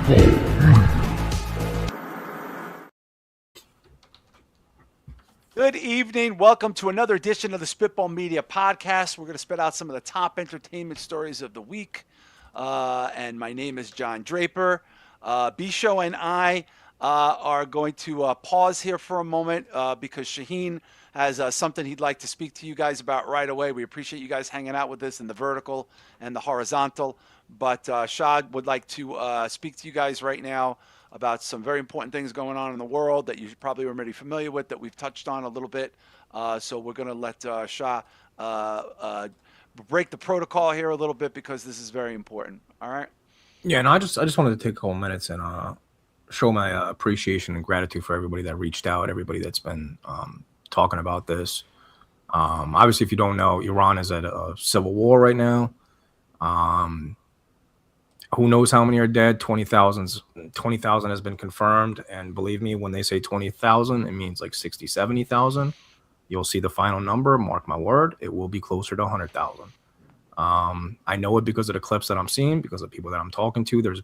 Good evening. Welcome to another edition of the Spitball Media podcast. We're going to spit out some of the top entertainment stories of the week. And my name is John Draper. Bisho and I are going to pause here for a moment because Shaheen has something he'd like to speak to you guys about right away. We appreciate you guys hanging out with us in the vertical and the horizontal. But Shah would like to speak to you guys right now about some very important things going on in the world that you probably already familiar with, that we've touched on a little bit. So we're going to let Shah break the protocol here a little bit because this is very important. All right. Yeah, and I just wanted to take a couple minutes and show my appreciation and gratitude for everybody that reached out, everybody that's been talking about this. Obviously, if you don't know, Iran is at a civil war right now. Who knows how many are dead? 20,000 has been confirmed. And believe me, when they say 20,000, it means like 60, 70,000. You'll see the final number. Mark my word. It will be closer to 100,000. I know it because of the clips that I'm seeing, because of people that I'm talking to. There's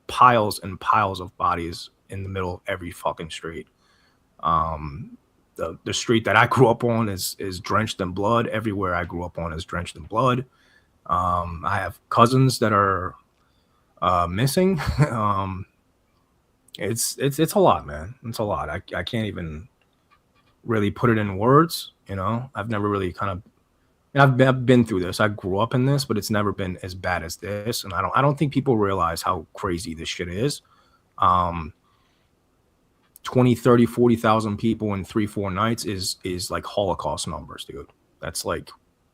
piles and piles of bodies in the middle of every fucking street. The street that I grew up on is drenched in blood. Everywhere I grew up on is drenched in blood. I have cousins that are missing. It's a lot, man. It's a lot. I can't even really put it in words. You know, I've never really I've been through this. I grew up in this, but it's never been as bad as this. And I don't think people realize how crazy this shit is. 20, 30, 40,000 people in 3-4 nights is like Holocaust numbers, dude. That's like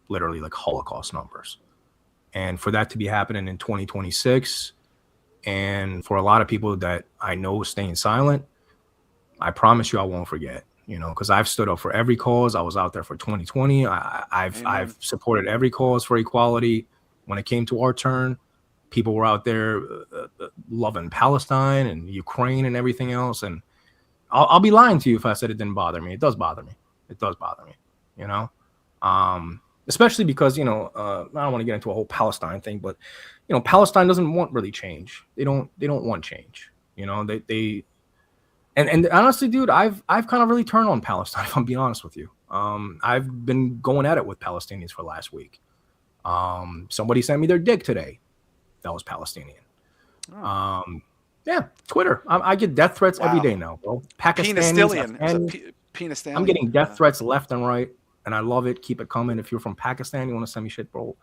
literally like Holocaust numbers. And for that to be happening in 2026, and for a lot of people that I know staying silent, I promise you I won't forget, you know, because I've stood up for every cause. I was out there for 2020. I've supported every cause for equality. When it came to our turn, people were out there loving Palestine and Ukraine and everything else. And I'll be lying to you if I said it didn't bother me. It does bother me. It does bother me, you know. Especially because, you know, I don't want to get into a whole Palestine thing, but, you know, Palestine doesn't want really change. They don't want change. You know, and honestly, dude, I've kind of really turned on Palestine, if I'm being honest with you. I've been going at it with Palestinians for last week. Somebody sent me their dick today. That was Palestinian. Oh. Yeah, Twitter. I get death threats every day now, bro. Penis. I'm getting death threats left and right. And I love it. Keep it coming. If you're from Pakistan, you want to send me shit, bro.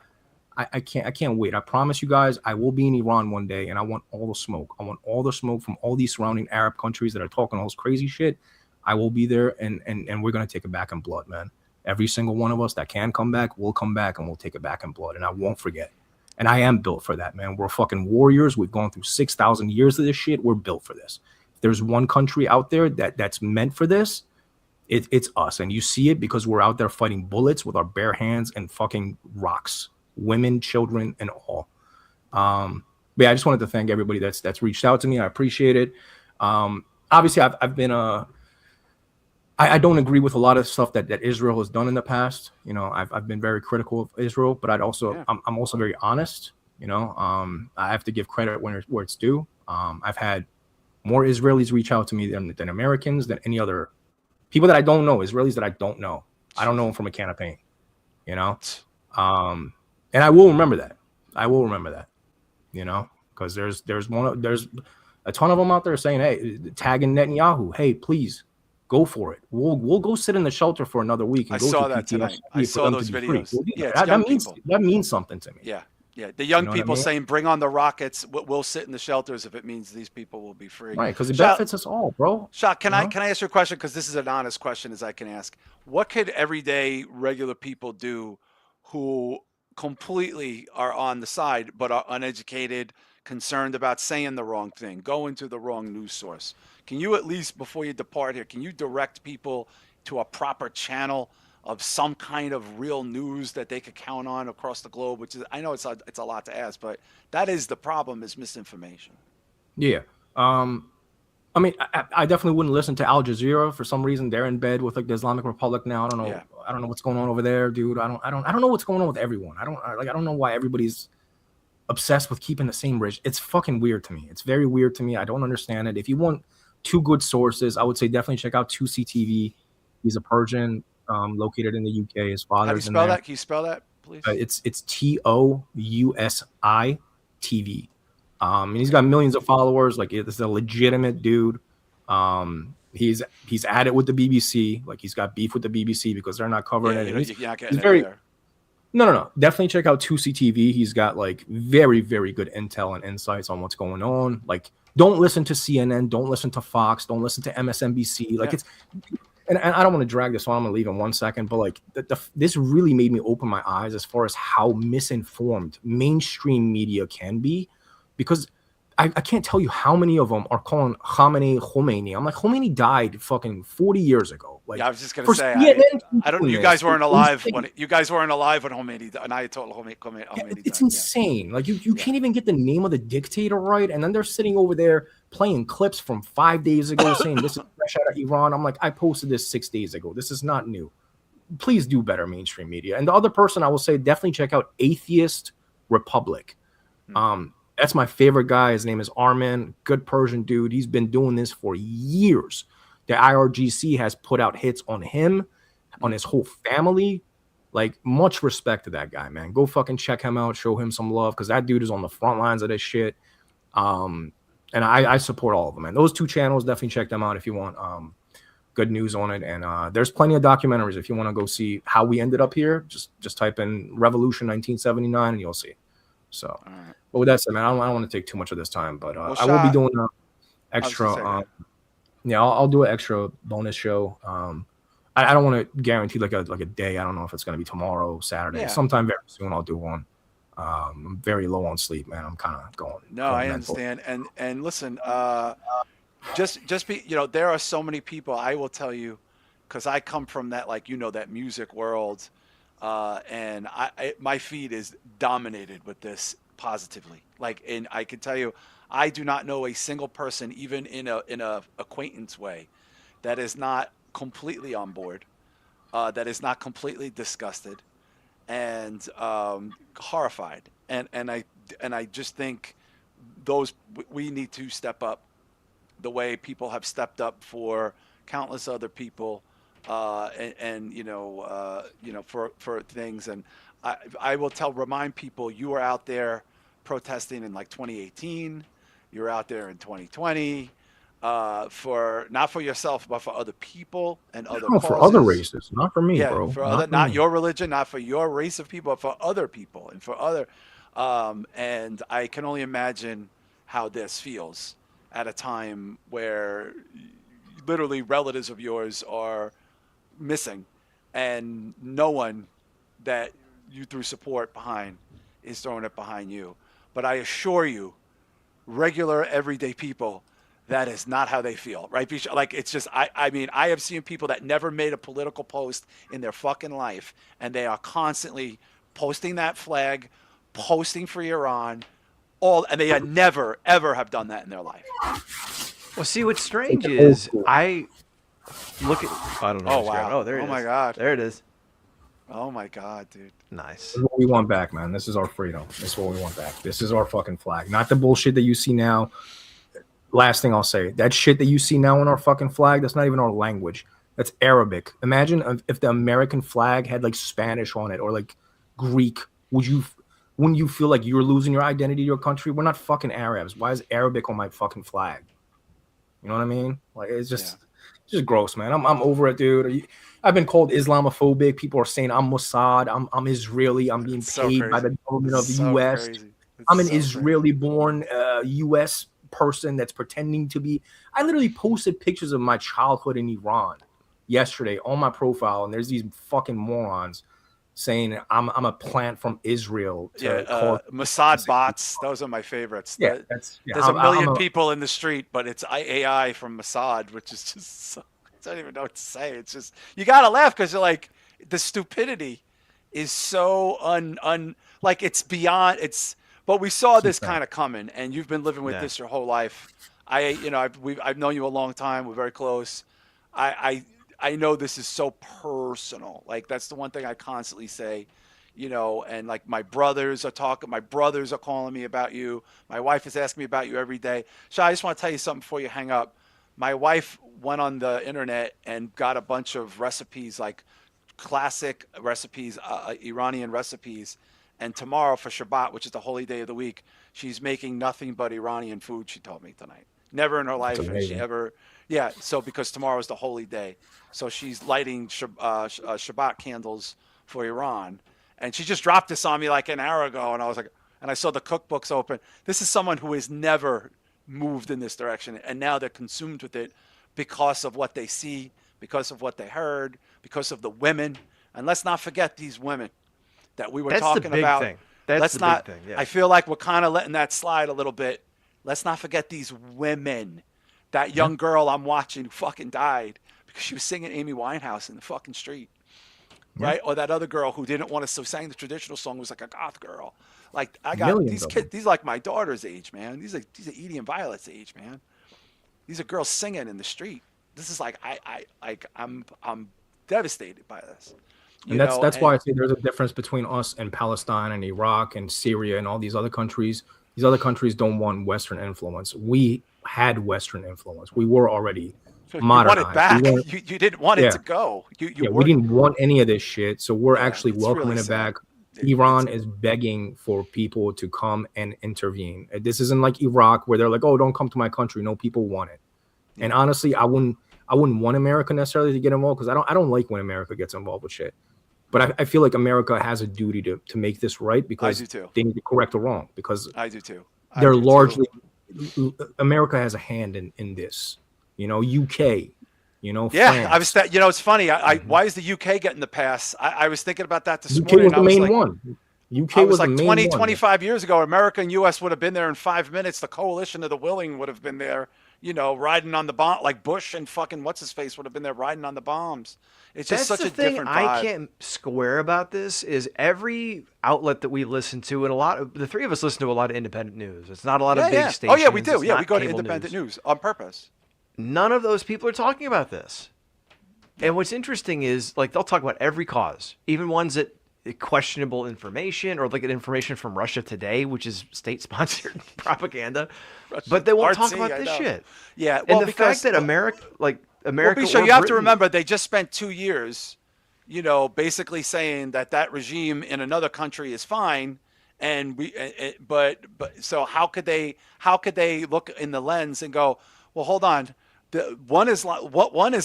I can't wait. I promise you guys, I will be in Iran one day, and I want all the smoke. I want all the smoke from all these surrounding Arab countries that are talking all this crazy shit. I will be there, and we're gonna take it back in blood, man. Every single one of us that can come back will come back, and we'll take it back in blood. And I won't forget. And I am built for that, man. We're fucking warriors. We've gone through 6,000 years of this shit. We're built for this. If there's one country out there that's meant for this, it's us. And you see it because we're out there fighting bullets with our bare hands and fucking rocks, women, children, and all. But yeah, I just wanted to thank everybody that's reached out to me. I appreciate it. Obviously, I've been I don't agree with a lot of stuff that Israel has done in the past. You know, I've been very critical of Israel, but I'm also very honest. You know, I have to give credit where it's due. I've had more Israelis reach out to me than Americans, than any other people that I don't know, Israelis that I don't know. I don't know them from a can of paint, you know? And I will remember that. You know, because there's a ton of them out there saying, hey, tagging Netanyahu, hey, please go for it. We'll go sit in the shelter for another week. And I saw that tonight. I saw those videos. Yeah, that means something to me. Yeah. Yeah, the young people saying, bring on the rockets. We'll sit in the shelters if it means these people will be free. Right, because it benefits us all, bro. Shah, can I ask you a question? Because this is an honest question as I can ask. What could everyday regular people do who completely are on the side but are uneducated, concerned about saying the wrong thing, going to the wrong news source? Can you at least, before you depart here, can you direct people to a proper channel of some kind of real news that they could count on across the globe? Which is, I know it's a lot to ask, but that is the problem, is misinformation. Yeah. I mean, I definitely wouldn't listen to Al Jazeera. For some reason, they're in bed with like the Islamic Republic now. I don't know. Yeah. I don't know what's going on over there, dude. I don't know what's going on with everyone. I don't know why everybody's obsessed with keeping the same bridge. It's fucking weird to me. It's very weird to me. I don't understand it. If you want two good sources, I would say definitely check out 2CTV. He's a Persian, located in the UK. His How do you father's in spell there. that? Can you spell that, please? It's TOUSI TV. And he's got millions of followers. Like, it's a legitimate dude. He's at it with the BBC. Like, he's got beef with the BBC because they're not covering it. And You're not getting he's it very there. No. Definitely check out 2CTV. He's got like very, very good intel and insights on what's going on. Like, don't listen to CNN. Don't listen to Fox. Don't listen to MSNBC. Like, it's. And I don't want to drag this on. I'm gonna leave in 1 second, but like this really made me open my eyes as far as how misinformed mainstream media can be, because I can't tell you how many of them are calling Khomeini. I'm like, Khomeini died fucking 40 years ago. Like, Yeah, I was just gonna say, I don't. You guys weren't alive when Khomeini, Ayatollah Khomeini it's died. insane. Like, you can't even get the name of the dictator right, and then they're sitting over there playing clips from 5 days ago saying this is fresh out of Iran. I'm like, I posted this 6 days ago. This is not new. Please do better, mainstream media. And the other person I will say, definitely check out Atheist Republic. That's my favorite guy. His name is Armin. Good Persian dude. He's been doing this for years. The IRGC has put out hits on him, on his whole family. Like, much respect to that guy, man. Go fucking check him out. Show him some love, because that dude is on the front lines of this shit. And I support all of them, man. Those two channels, definitely check them out if you want good news on it. And there's plenty of documentaries if you want to go see how we ended up here. Just type in Revolution 1979 and you'll see. So, but with that said, man, I don't want to take too much of this time, but I will be doing extra. I'll do an extra bonus show. I don't want to guarantee like a day. I don't know if it's going to be tomorrow, Saturday, sometime very soon. I'll do one. I'm very low on sleep, man. I'm kind of going. No, I understand. And listen, just be, there are so many people. I will tell you, because I come from that, like, that music world, and my feed is dominated with this positively. Like, and I can tell you, I do not know a single person, even in a acquaintance way, that is not completely on board, that is not completely disgusted, and horrified. And I just think we need to step up the way people have stepped up for countless other people, and for things. And I will remind people, you were out there protesting in like 2018. You were out there in 2020. For not for yourself, but for other people and other causes. For other races, not for me, bro. For not your religion, not for your race of people, but for other people and for other. And I can only imagine how this feels at a time where literally relatives of yours are missing, and no one that you threw support behind is throwing it behind you. But I assure you, regular everyday people, that is not how they feel, right? Like, it's just, I mean, I have seen people that never made a political post in their fucking life, and they are constantly posting that flag, posting for Iran, and they had never, ever have done that in their life. Well, see, what's strange is I look at, I don't know. Oh, wow. Oh, there it is. Oh, my God. There it is. Oh, my God, dude. Nice. This is what we want back, man. This is our freedom. This is what we want back. This is our fucking flag. Not the bullshit that you see now. Last thing I'll say, that shit that you see now on our fucking flag, that's not even our language. That's Arabic. Imagine if the American flag had like Spanish on it or like Greek. Wouldn't you feel like you're losing your identity to your country? We're not fucking Arabs. Why is Arabic on my fucking flag? You know what I mean? Like, it's just gross, man. I'm over it, dude. I've been called Islamophobic. People are saying I'm Mossad. I'm Israeli. I'm being paid by the government of the U.S. I'm an Israeli-born U.S. person that's pretending to be. I literally posted pictures of my childhood in Iran yesterday on my profile, and there's these fucking morons saying I'm a plant from Israel. Mossad bots. Those are my favorites. Yeah, there's a million people in the street, but it's AI from Mossad, which is just so, I don't even know what to say. It's just, you gotta laugh because you're like, the stupidity is so like, it's beyond. But we saw this kind of coming, and you've been living with this your whole life. I've known you a long time. We're very close. I know this is so personal. Like, that's the one thing I constantly say. and like my brothers are calling me about you. My wife is asking me about you every day. So I just want to tell you something before you hang up. My wife went on the internet and got a bunch of recipes, like classic recipes, Iranian recipes. And tomorrow for Shabbat, which is the holy day of the week, she's making nothing but Iranian food, she told me tonight. Never in her That's life has she amazing. ever, yeah, so because tomorrow is the holy day. So she's lighting Shabbat candles for Iran. And she just dropped this on me like an hour ago. And I was like, and I saw the cookbooks open. This is someone who has never moved in this direction. And now they're consumed with it because of what they see, because of what they heard, because of the women. And let's not forget these women that we were That's talking the big about. thing. That's let's the not, big thing. Yeah. I feel like we're kind of letting that slide a little bit. Let's not forget these women. That young girl I'm watching who fucking died because she was singing Amy Winehouse in the fucking street. Right? Or that other girl who didn't want to, so sang the traditional song, was like a goth girl. Like I got Millions these of kids, these are like my daughter's age, man. These are Edie and Violet's age, man. These are girls singing in the street. This is like I'm devastated by this. And that's why I say there's a difference between us and Palestine and Iraq and Syria and all these other countries. These other countries don't want Western influence. We had Western influence. We were already modernized. You want it back. You didn't want it to go. We didn't want any of this shit. So we're actually welcoming really it sad. back. Iran is begging for people to come and intervene. This isn't like Iraq where they're like, oh, don't come to my country. No, people want it. And honestly, I wouldn't want America necessarily to get involved because I don't like when America gets involved with shit. But I feel like America has a duty to make this right because they need to correct the wrong. Because I do too. They're largely America has a hand in this. UK. Yeah, France. I was that. It's funny. Why is the UK getting the pass? I was thinking about that this UK morning. was the main one. UK was like the main 20, one. 25 years ago. America and US would have been there in 5 minutes. The coalition of the willing would have been there. Riding on the bomb, like Bush and fucking what's his face would have been there riding on the bombs. It's just such a different vibe. I can't square about this is every outlet that we listen to, and the three of us listen to a lot of independent news. It's not a lot of big stations. Oh yeah, we do. It's Yeah, we not go to cable independent news on purpose. None of those people are talking about this. And what's interesting is like they'll talk about every cause, even ones that questionable information or like information from Russia Today, which is state-sponsored propaganda, but they won't talk about this shit. Yeah, well, and the fact that America. Well, you have to remember they just spent 2 years, basically saying that regime in another country is fine, and but so how could they look in the lens and go, well, hold on. One is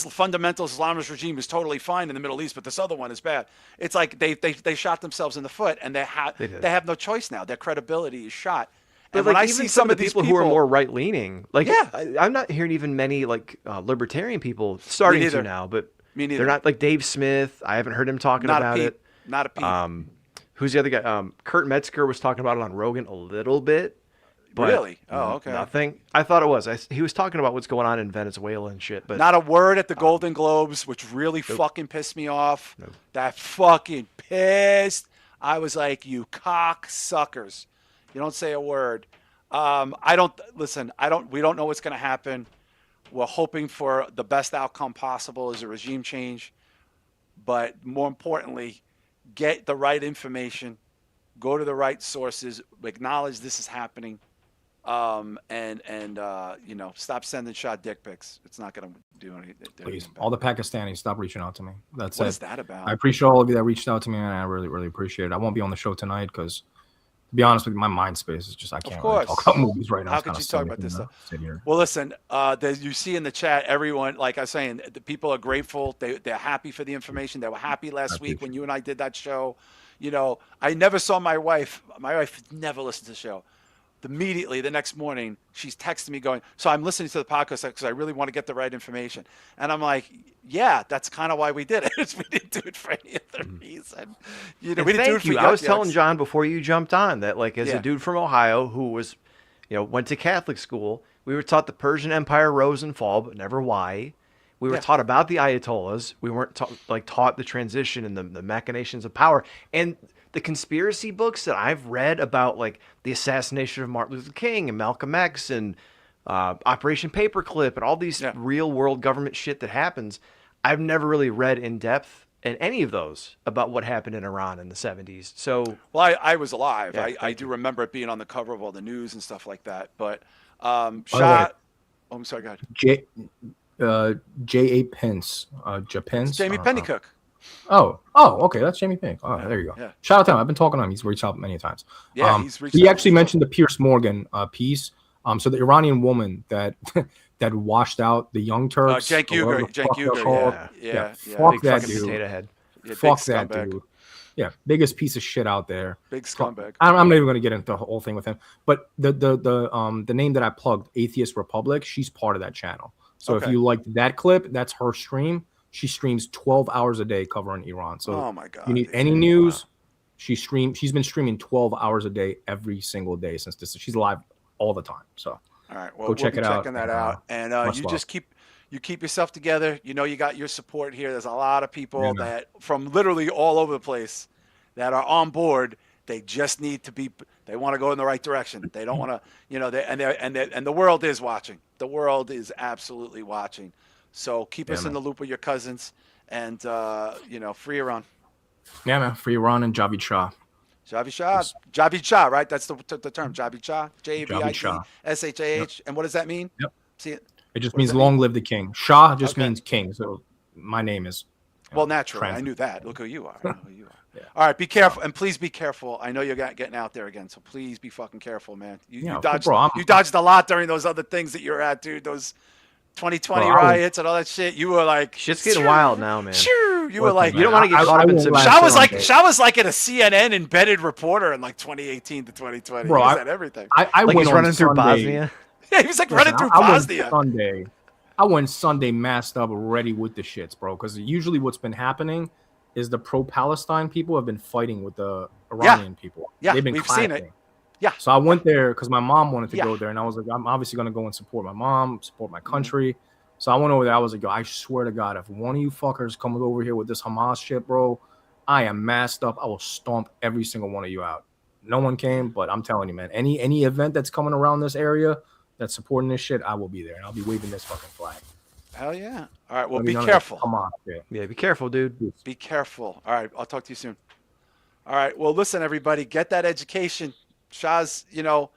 fundamental Islamist regime is totally fine in the Middle East, but this other one is bad. It's like they shot themselves in the foot, and they have no choice now. Their credibility is shot. But and when I even see some of these people who are more right leaning, I'm not hearing even many libertarian people starting to now, but they're not like Dave Smith. I haven't heard him talking about it. Not a peep. Who's the other guy? Kurt Metzger was talking about it on Rogan a little bit. But really? Oh, okay. Nothing. I thought it was. He was talking about what's going on in Venezuela and shit. But not a word at the Golden Globes, which really fucking pissed me off. Nope. That fucking pissed. I was like, you cocksuckers. You don't say a word. We don't know what's going to happen. We're hoping for the best outcome possible as a regime change. But more importantly, get the right information, go to the right sources, acknowledge this is happening. Stop sending Shah dick pics. It's not going to do anything. Please, all the Pakistanis, stop reaching out to me. That's what it. Is that about? I appreciate all of you that reached out to me, and I really, really appreciate it. I won't be on the show tonight because, to be honest with you, my mind space is just I can't really talk about movies right now. How could you talk about this stuff? Well, listen, you see in the chat, everyone, like I was saying, the people are grateful. They're happy for the information. They were happy last week when you and I did that show. I never saw my wife. My wife never listened to the show. Immediately the next morning, she's texting me going, so I'm listening to the podcast because I really want to get the right information. And I'm like, yeah, that's kind of why we did it. We didn't do it for any other reason. We didn't do it for I was telling John before you jumped on that, like, as a dude from Ohio who was, went to Catholic school, we were taught the Persian Empire rose and fall, but never why. We were taught about the Ayatollahs. We weren't taught the transition and the machinations of power. And the conspiracy books that I've read about, like the assassination of Martin Luther King and Malcolm X and Operation Paperclip and all these real world government shit that happens, I've never really read in depth in any of those about what happened in Iran in the 70s. So, well, I was alive. yeah, I thank do you. remember it being on the cover of all the news and stuff like that. But By the way, Shah, oh, I'm sorry, go ahead. J. J.A. Pence, It's Japens. Jamie Pennycook. Okay, that's Jamie Pink. Oh, Yeah, there you go. yeah. Shout out to him. I've been talking to him. He's reached out many times. Yeah, he's reached He out. actually mentioned the Pierce Morgan piece. So the Iranian woman that that washed out the Young Turks. Cenk Uygur. Cenk Uygur. Yeah. Fuck Big that fucking dude. potato head. Yeah, Fuck big that scumbag. dude. Yeah, biggest piece of shit out there. Big scumbag. I'm not even going to get into the whole thing with him. But the name that I plugged, Atheist Republic, she's part of that channel. So if you liked that clip, that's her stream. She streams 12 hours a day covering Iran. So oh my God, you need any news, she's been streaming 12 hours a day every single day since this. She's live all the time. So all right, well, go check it out. Checking that out, and you love. just keep yourself together. You know, you got your support here. There's a lot of people that from literally all over the place that are on board. They just need to be. They want to go in the right direction. They don't want to, you know. And the world is watching. The world is absolutely watching. So keep us in the loop with your cousins, and you know, free Iran. Yeah, man, free Iran and Javid Shah. Javid Shah, right? That's the term. Javid Shah. JAVID-SHAH. And what does that mean? Yep. See it? It just means long live the king. Shah just means king. So my name is. Well, naturally, I knew that. Look who you are. I know who you are. Yeah. All right, be careful, and please be careful. I know you're getting out there again, so please be fucking careful, man. You dodged a lot during those other things that you're at, dude. Those 2020 riots and all that shit. You were like, shit's getting wild now, man. You were like, you don't want to get caught up in some. Shah was like a CNN embedded reporter in like 2018 to 2020. Bro, he said everything. I like went he's running through Bosnia. Yeah, he was like running through Bosnia. I went Sunday masked up, ready with the shits, bro. Because usually what's been happening is the pro-Palestine people have been fighting with the Iranian people. Yeah, they've been we've clashing. seen it. Yeah. So I went there because my mom wanted to go there, and I was like, I'm obviously going to go and support my mom, support my country. So I went over there. I was like, yo, I swear to God, if one of you fuckers comes over here with this Hamas shit, bro, I am masked up. I will stomp every single one of you out. No one came, but I'm telling you, man, any event that's coming around this area that's supporting this shit, I will be there, and I'll be waving this fucking flag. Hell yeah. All right, well, be careful. Come on. Yeah, be careful, dude. Be careful. All right, I'll talk to you soon. All right, well, listen, everybody, get that education. Shah's, you know,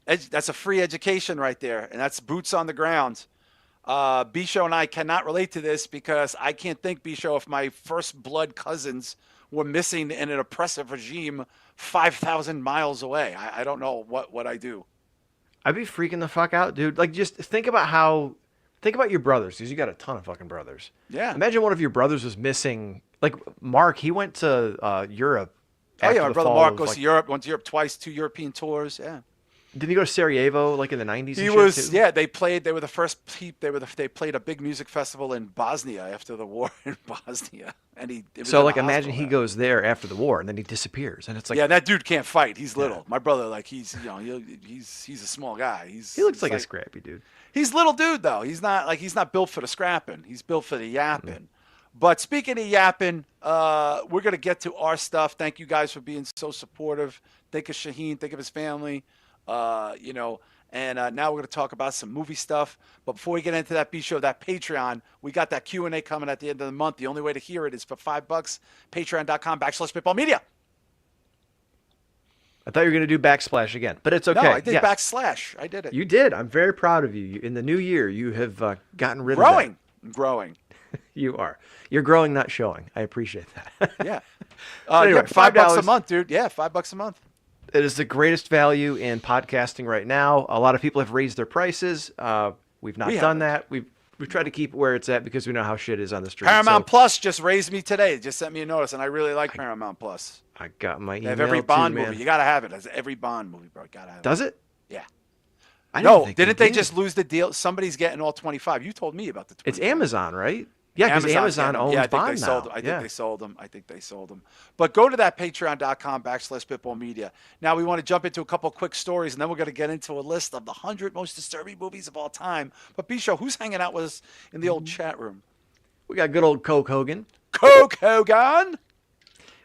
that's a free education right there, and that's boots on the ground. Bisho and I cannot relate to this because I can't think, Bisho, if my first blood cousins were missing in an oppressive regime 5,000 miles away. I don't know what I do. I'd be freaking the fuck out, dude. Like, just think about your brothers, because you got a ton of fucking brothers. Yeah. Imagine one of your brothers was missing. Like, Mark, he went to Europe. Oh, yeah, my brother Mark goes to Europe, went to Europe twice, 2 European tours, yeah. Did he go to Sarajevo, like, in the 90s? He was, yeah, they were the first, they played a big music festival in Bosnia after the war in Bosnia. And so, like, imagine he goes there after the war, and then he disappears, and it's like... Yeah, that dude can't fight. He's little. My brother, like, he's a small guy. He looks like a scrappy dude. He's a little dude, though. He's not built for the scrapping. He's built for the yapping. But speaking of yapping, we're going to get to our stuff. Thank you guys for being so supportive. Think of Shaheen. Think of his family. You know, and now we're going to talk about some movie stuff. But before we get into that B-show, that Patreon, we got that Q&A coming at the end of the month. The only way to hear it is for $5. Patreon.com/spitballmedia. I thought you were going to do backsplash again, but it's okay. No, I did backslash. I did it. You did. I'm very proud of you. In the new year, you have gotten rid of that. Growing. You are. You're growing, not showing. I appreciate that. Yeah. Anyway, $5 a month, dude. Yeah, $5 a month. It is the greatest value in podcasting right now. A lot of people have raised their prices. We've not done that. We've tried to keep it where it's at because we know how shit is on the street. Paramount Plus just raised me today. Just sent me a notice, and I really like Paramount Plus. I got my email. They have every Bond too, movie. You gotta have it. It's every Bond movie, bro. You gotta have it. Does it? Yeah. Didn't they just lose the deal? Somebody's getting all 25. You told me about the 25. It's Amazon, right? Yeah, because Amazon owns Bond now. I think they sold them. But go to that patreon.com/spitballmedia. Now we want to jump into a couple quick stories, and then we're going to get into a list of the 100 most disturbing movies of all time. But B-Show, who's hanging out with us in the old chat room? We got good old Coke Hogan. Coke Hogan.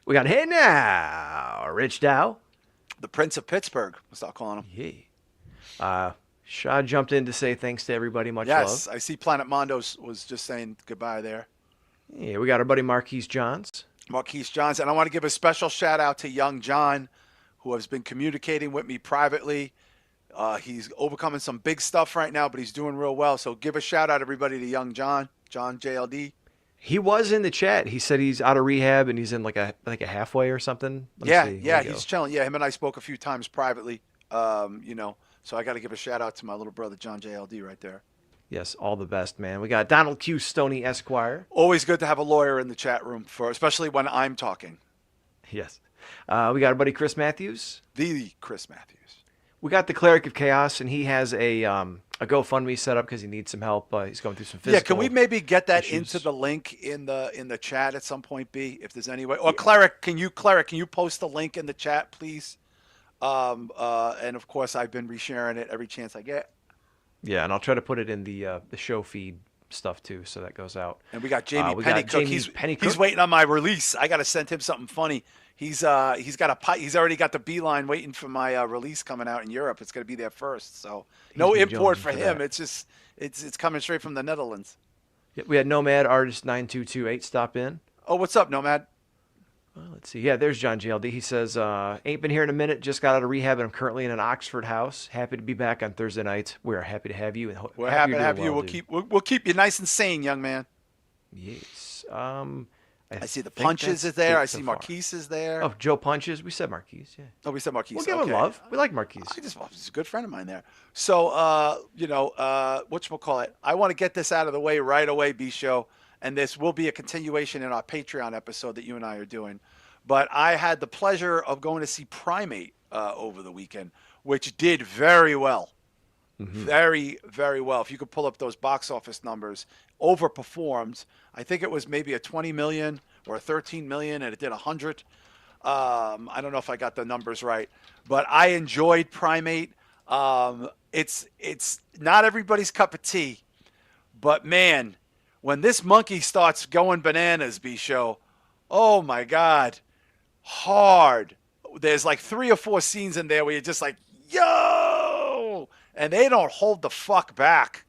We got Hey Now, Rich Dow. The Prince of Pittsburgh. We'll start calling him. Yeah. Shah jumped in to say thanks to everybody. Much love. Yes, I see Planet Mondo was just saying goodbye there. Yeah, we got our buddy Marquise Johns. Marquise Johns. And I want to give a special shout out to young John, who has been communicating with me privately. He's overcoming some big stuff right now, but he's doing real well. So give a shout out, everybody, to young John JLD. He was in the chat. He said he's out of rehab and he's in like a halfway or something. Let me see. Yeah, he's chilling. Yeah, him and I spoke a few times privately. So I got to give a shout out to my little brother John JLD right there. Yes, all the best, man. We got Donald Q. Stoney Esquire. Always good to have a lawyer in the chat room, especially when I'm talking. Yes. We got our buddy Chris Matthews. The Chris Matthews. We got the Cleric of Chaos, and he has a GoFundMe set up because he needs some help. He's going through some physical. Yeah, can we maybe get that issues. into the link in the chat at some point, B, if there's any way? Or Cleric, can you post the link in the chat, please? And of course, I've been resharing it every chance I get. Yeah, and I'll try to put it in the show feed stuff too, so that goes out. And we got Jamie Pennycook. He's waiting on my release. I got to send him something funny. He's already got the beeline waiting for my release coming out in Europe. It's going to be there first, so no import for him. It's just it's coming straight from the Netherlands. Yeah, we had Nomad Artist 9228 stop in. Oh, what's up, Nomad? Well, let's see. Yeah, there's John JLD. He says, ain't been here in a minute. Just got out of rehab, and I'm currently in an Oxford house. Happy to be back on Thursday night. We're happy to have you. And we're happy to have you. Well, we'll keep you nice and sane, young man. Yes. I see the Punches is there. I see Marquise is there. Oh, Joe Punches. We said Marquise, yeah. Oh, we said Marquise. We'll give him love. We like Marquise. He's a good friend of mine there. So, whatchamacallit? I want to get this out of the way right away, B-Show. And this will be a continuation in our Patreon episode that you and I are doing. But I had the pleasure of going to see Primate over the weekend, which did very well. Mm-hmm. Very, very well. If you could pull up those box office numbers, overperformed. I think it was maybe a 20 million or a 13 million, and it did 100. I don't know if I got the numbers right, but I enjoyed Primate. It's not everybody's cup of tea, but man, when this monkey starts going bananas, B-Show, oh my God, hard. There's like 3 or 4 scenes in there where you're just like, yo! And they don't hold the fuck back.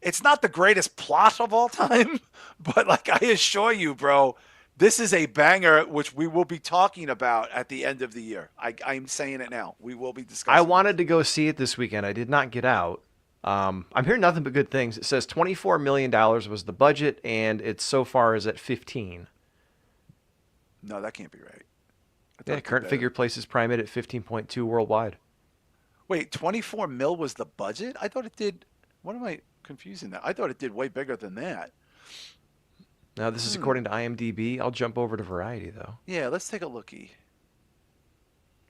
It's not the greatest plot of all time, but like I assure you, bro, this is a banger which we will be talking about at the end of the year. I'm saying it now. We will be discussing. I wanted to go see it this weekend. I did not get out. I'm hearing nothing but good things. It says $24 million was the budget, and it so far is at 15. No, that can't be right. Yeah, current figure places Primate at 15.2 worldwide. Wait, 24 mil was the budget? I thought it did. What am I confusing that? I thought it did way bigger than that. Now, this is according to IMDb. I'll jump over to Variety, though. Yeah, let's take a lookie.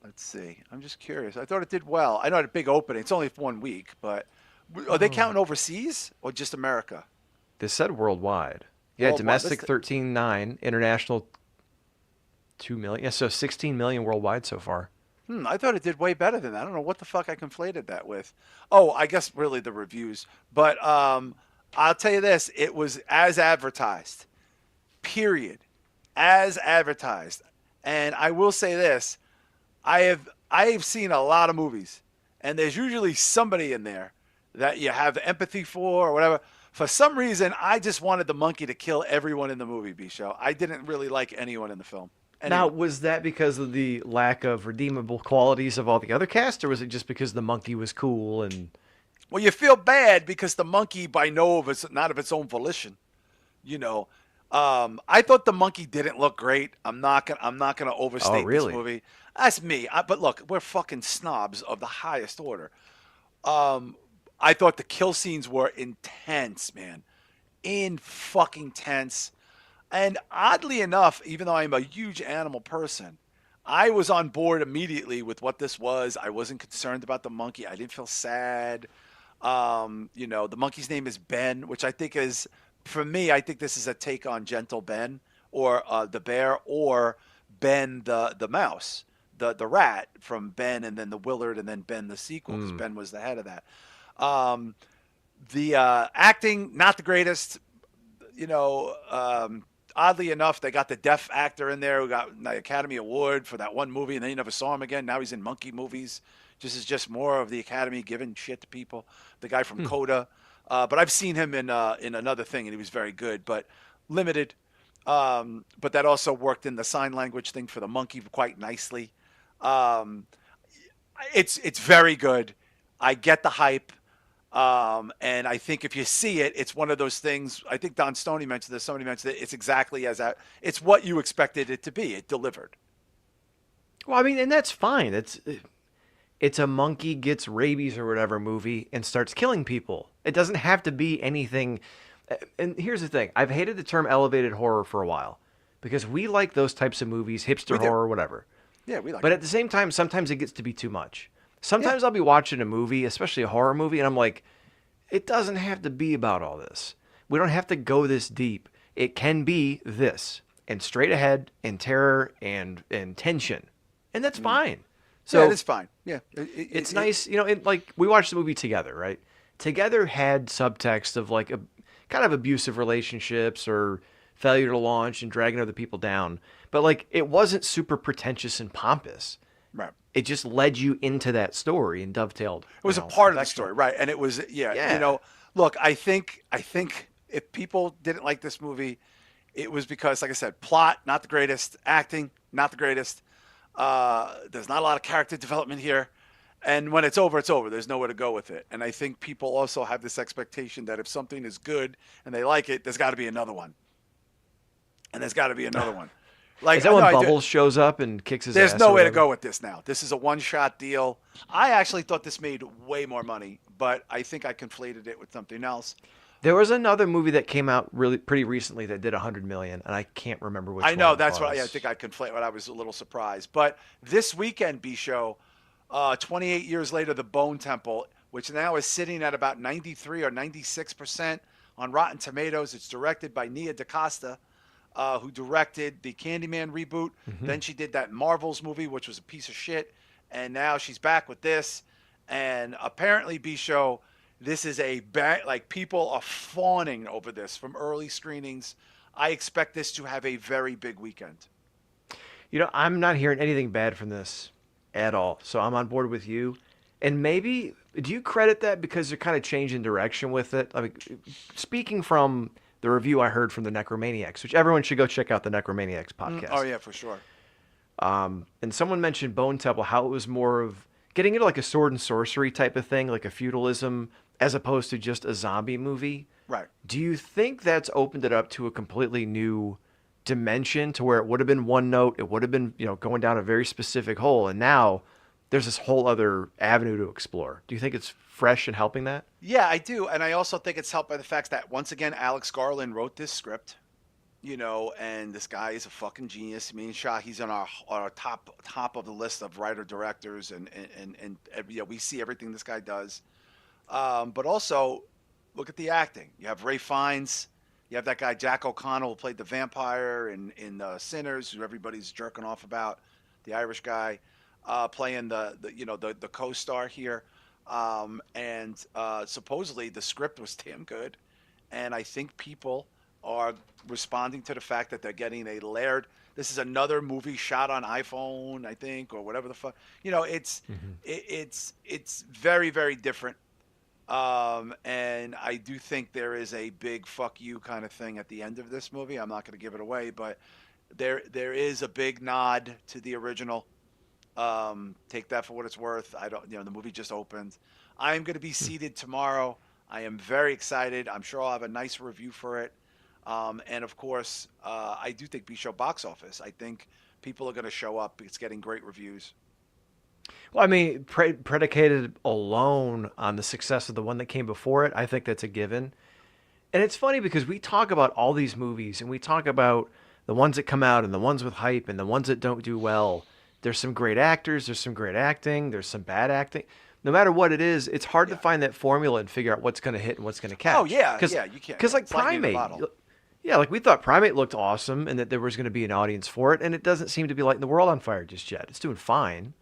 Let's see. I'm just curious. I thought it did well. I know it had a big opening. It's only for 1 week, but are they counting overseas or just America? This said worldwide. Yeah, worldwide. Domestic 13.9, international 2 million. Yeah, so 16 million worldwide so far. I thought it did way better than that. I don't know what the fuck I conflated that with. Oh, I guess really the reviews. But I'll tell you this. It was as advertised. Period. As advertised. And I will say this. I have seen a lot of movies. And there's usually somebody in there that you have empathy for or whatever. For some reason, I just wanted the monkey to kill everyone in the movie, B-Show. I didn't really like anyone in the film. Anyway. Now, was that because of the lack of redeemable qualities of all the other cast, or was it just because the monkey was cool and? Well, you feel bad because the monkey, not of its own volition, I thought the monkey didn't look great. I'm not gonna overstate this movie. That's me. But look, we're fucking snobs of the highest order. I thought the kill scenes were intense, man, fucking tense. And oddly enough, even though I'm a huge animal person, I was on board immediately with what this was. I wasn't concerned about the monkey. I didn't feel sad. The monkey's name is Ben, which I think is, for me, I think this is a take on Gentle Ben or the bear or Ben the mouse, the rat from Ben and then the Willard and then Ben the sequel because Ben was the head of that. The acting, not the greatest, oddly enough, they got the deaf actor in there who got the Academy Award for that one movie, and then you never saw him again. Now he's in monkey movies. This is just more of the Academy giving shit to people. The guy from Coda. But I've seen him in another thing, and he was very good. But limited. But that also worked in the sign language thing for the monkey quite nicely. Um, it's very good. I get the hype. And I think if you see it, it's one of those things. I think Don Stoney mentioned this. Somebody mentioned it. It's exactly as that. It's what you expected it to be. It delivered. Well, I mean, and that's fine. It's a monkey gets rabies or whatever movie and starts killing people. It doesn't have to be anything. And here's the thing: I've hated the term elevated horror for a while because we like those types of movies, hipster horror, whatever. Yeah, we like. But it. at the same time, sometimes it gets to be too much. Sometimes I'll be watching a movie, especially a horror movie, and I'm like, it doesn't have to be about all this. We don't have to go this deep. It can be this, and straight ahead, and terror, and tension. And that's fine. So yeah, it's fine. Yeah. It's nice. You know, like we watched the movie together, right? Together had subtext of like a kind of abusive relationships or failure to launch and dragging other people down. But like it wasn't super pretentious and pompous. Right. It just led you into that story and dovetailed. It was a part of the story, right? And it was, yeah. You know, look, I think if people didn't like this movie, it was because, like I said, plot not the greatest, acting not the greatest. There's not a lot of character development here, and when it's over, it's over. There's nowhere to go with it. And I think people also have this expectation that if something is good and they like it, there's got to be another one, and there's got to be another one. Like, is that when Bubbles shows up and kicks his ass? There's no way to go with this now. This is a one-shot deal. I actually thought this made way more money, but I think I conflated it with something else. There was another movie that came out really pretty recently that did $100 million, and I can't remember which one. I know that's what I think I conflated. What I was a little surprised, but this weekend, B-Show, 28 years later, The Bone Temple, which now is sitting at about 93 or 96% on Rotten Tomatoes. It's directed by Nia DaCosta. Who directed the Candyman reboot. Mm-hmm. Then she did that Marvels movie, which was a piece of shit. And now she's back with this. And apparently, B-Show, this is like people are fawning over this from early screenings. I expect this to have a very big weekend. You know, I'm not hearing anything bad from this at all. So I'm on board with you. And maybe, do you credit that because they're kind of changing direction with it? I mean, speaking from the review I heard from the Necromaniacs, which everyone should go check out the Necromaniacs podcast. Oh, yeah, for sure. And someone mentioned Bone Temple, how it was more of getting into like a sword and sorcery type of thing, like a feudalism, as opposed to just a zombie movie. Right. Do you think that's opened it up to a completely new dimension to where it would have been one note, it would have been, you know, going down a very specific hole, and now there's this whole other avenue to explore? Do you think it's fresh and helping that? Yeah, I do. And I also think it's helped by the fact that, once again, Alex Garland wrote this script, you know, and this guy is a fucking genius. Me and Shah, he's on our top of the list of writer-directors, and you know, we see everything this guy does. But also, look at the acting. You have Ray Fiennes. You have that guy, Jack O'Connell, who played the vampire in Sinners, who everybody's jerking off about, the Irish guy, playing the co-star here. And supposedly the script was damn good, and I think people are responding to the fact that they're getting a layered. This is another movie shot on iPhone, I think, or whatever the fuck. You know, it's very, very different. And I do think there is a big fuck you kind of thing at the end of this movie. I'm not going to give it away, but there is a big nod to the original. Take that for what it's worth. The movie just opened. I am going to be seated tomorrow. I am very excited. I'm sure I'll have a nice review for it. And of course, I do think B-Show box office. I think people are going to show up. It's getting great reviews. Well, I mean, predicated alone on the success of the one that came before it, I think that's a given. And it's funny because we talk about all these movies and we talk about the ones that come out and the ones with hype and the ones that don't do well. There's some great actors, there's some great acting, there's some bad acting. No matter what it is, it's hard to find that formula and figure out what's going to hit and what's going to catch. Oh, yeah, you can't. Because like Primate, like we thought Primate looked awesome and that there was going to be an audience for it, and it doesn't seem to be lighting the world on fire just yet. It's doing fine.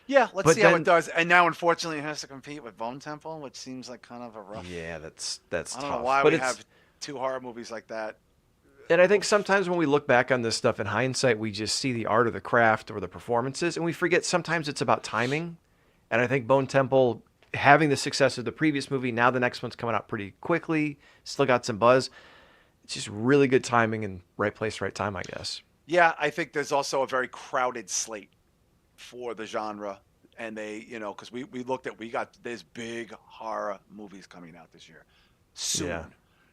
Yeah, let's see how it does. And now, unfortunately, it has to compete with Bone Temple, which seems like kind of a rough. Yeah, that's tough. I don't know why we have two horror movies like that. And I think sometimes when we look back on this stuff in hindsight, we just see the art of the craft or the performances, and we forget sometimes it's about timing. And I think Bone Temple, having the success of the previous movie, now the next one's coming out pretty quickly, still got some buzz. it's just really good timing and right place, right time, I guess. Yeah, I think there's also a very crowded slate for the genre. And they, because there's big horror movies coming out this year. Soon. Yeah.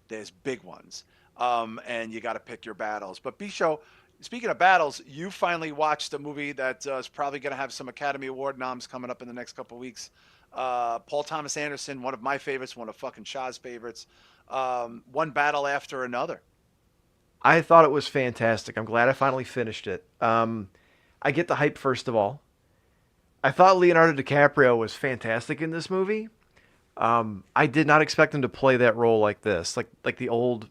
There's big ones. And you got to pick your battles. But Bisho, speaking of battles, you finally watched a movie that is probably going to have some Academy Award noms coming up in the next couple of weeks. Paul Thomas Anderson, one of my favorites, one of fucking Shah's favorites. One battle after another. I thought it was fantastic. I'm glad I finally finished it. I get the hype, first of all. I thought Leonardo DiCaprio was fantastic in this movie. I did not expect him to play that role like this, like the old.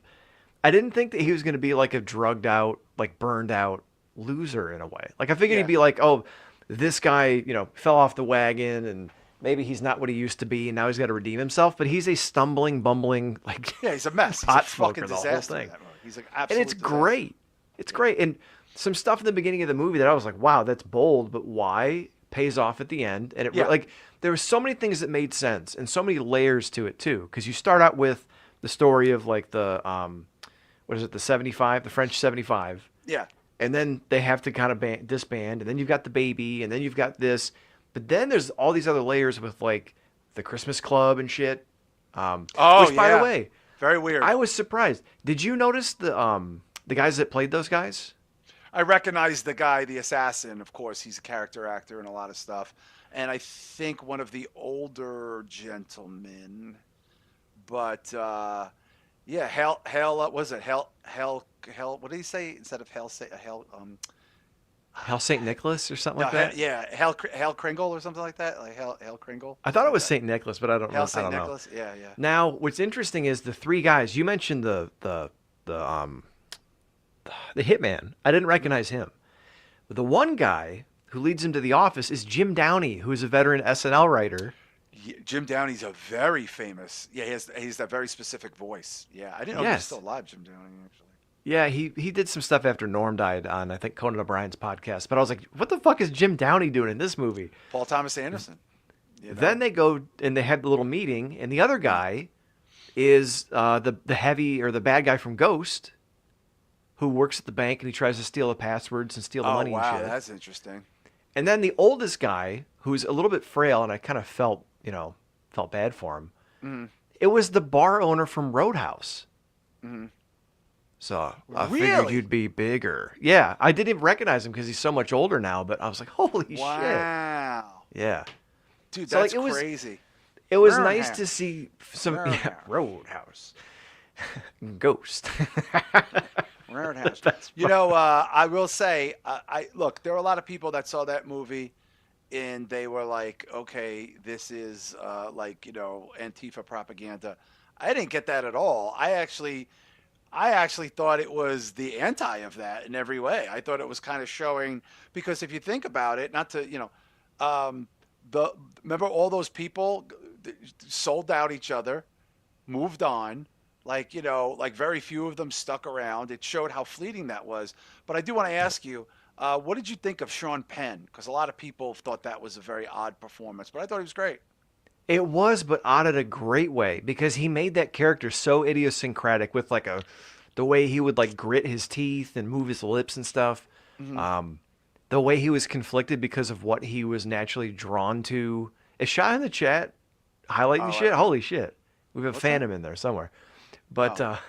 I didn't think that he was going to be like a drugged out, like burned out loser in a way. Like I figured he'd be like, oh, this guy, fell off the wagon and maybe he's not what he used to be and now he's got to redeem himself. But he's a stumbling, bumbling, like he's a mess. Pot he's a smoker, fucking the whole disaster. thing. He's like absolute. And it's disaster. great. It's great. And some stuff in the beginning of the movie that I was like, wow, that's bold, but why? Pays off at the end. And like there were so many things that made sense and so many layers to it too. Because you start out with the story of like the the 75, the French 75. Yeah. And then they have to kind of disband, and then you've got the baby, and then you've got this. But then there's all these other layers with like the Christmas Club and shit. Which, by the way, very weird. I was surprised. Did you notice the guys that played those guys? I recognize the guy, the assassin. Of course, he's a character actor in a lot of stuff, and I think one of the older gentlemen. But Hell. Was it Hell? What did he say instead of Hell? Say Hell. Hell Saint Nicholas or something like that. Hell Kringle or something like that. Like Hell Kringle. I thought it was Saint Nicholas, but I don't know. Hell Saint Nicholas. Yeah. Now, what's interesting is the three guys you mentioned. The hitman. I didn't recognize him. But the one guy who leads him to the office is Jim Downey, who is a veteran SNL writer. Jim Downey's a very famous. Yeah, he's that very specific voice. Yeah, I didn't know he was still alive, Jim Downey, actually. Yeah, he did some stuff after Norm died on, I think, Conan O'Brien's podcast. But I was like, what the fuck is Jim Downey doing in this movie? Paul Thomas Anderson. Then they go and they had the little meeting, and the other guy is the heavy or the bad guy from Ghost, who works at the bank and he tries to steal the passwords and steal the money and shit. Oh, wow, that's interesting. And then the oldest guy, who's a little bit frail, and I kind of felt bad for him. Mm-hmm. It was the bar owner from Roadhouse. Mm-hmm. So I figured you'd be bigger. Yeah, I didn't even recognize him because he's so much older now, but I was like, holy shit. Wow. Yeah. Dude, that's crazy. It was nice to see some Roadhouse. Ghost. Roadhouse. I will say, look, there are a lot of people that saw that movie and they were like, okay, this is Antifa propaganda. I didn't get that at all. I actually thought it was the anti of that in every way. I thought it was kind of showing, because if you think about it, not to, remember all those people sold out each other, moved on. Like very few of them stuck around. It showed how fleeting that was. But I do want to ask you, what did you think of Sean Penn? Because a lot of people thought that was a very odd performance, but I thought he was great. It was, but odd in a great way, because he made that character so idiosyncratic with the way he would like grit his teeth and move his lips and stuff. Mm-hmm. The way he was conflicted because of what he was naturally drawn to. Is Shah in the chat highlighting shit? Holy shit. We have a Phantom in there somewhere. But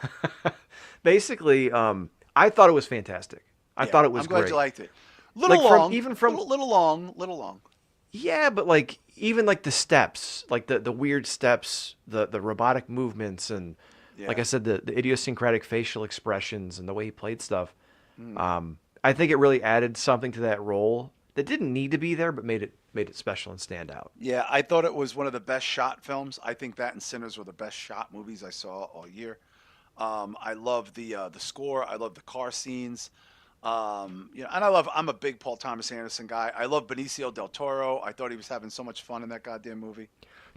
basically, I thought it was fantastic. I thought it was great. I'm glad you liked it. Little long. Yeah, but even the steps, the weird steps, the robotic movements, and like I said, the idiosyncratic facial expressions and the way he played stuff. I think it really added something to that role that didn't need to be there, but made it special and stand out. Yeah, I thought it was one of the best shot films. I think that and Sinners were the best shot movies I saw all year. I love the score. I love the car scenes. And I'm a big Paul Thomas Anderson guy. I love Benicio del Toro. I thought he was having so much fun in that goddamn movie.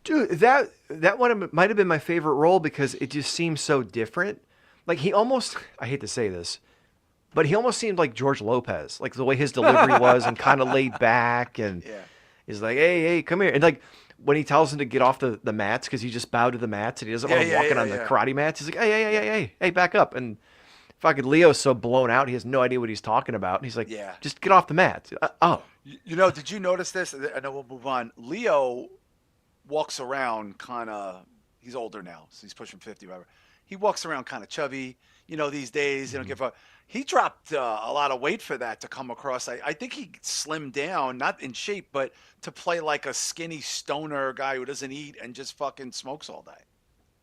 Dude, that one might have been my favorite role because it just seems so different. Like he almost, I hate to say this, but he almost seemed like George Lopez, like the way his delivery was and kind of laid back and he's like, hey, come here. And when he tells him to get off the mats because he just bowed to the mats and he doesn't want him walking on the karate mats. He's like, hey, back up. And fucking Leo's so blown out, he has no idea what he's talking about. And he's like, just get off the mats. Did you notice this? I know we'll move on. Leo walks around kind of, he's older now, so he's pushing 50, whatever. He walks around kind of chubby, these days. He dropped a lot of weight for that to come across. I think he slimmed down, not in shape, but to play like a skinny stoner guy who doesn't eat and just fucking smokes all day.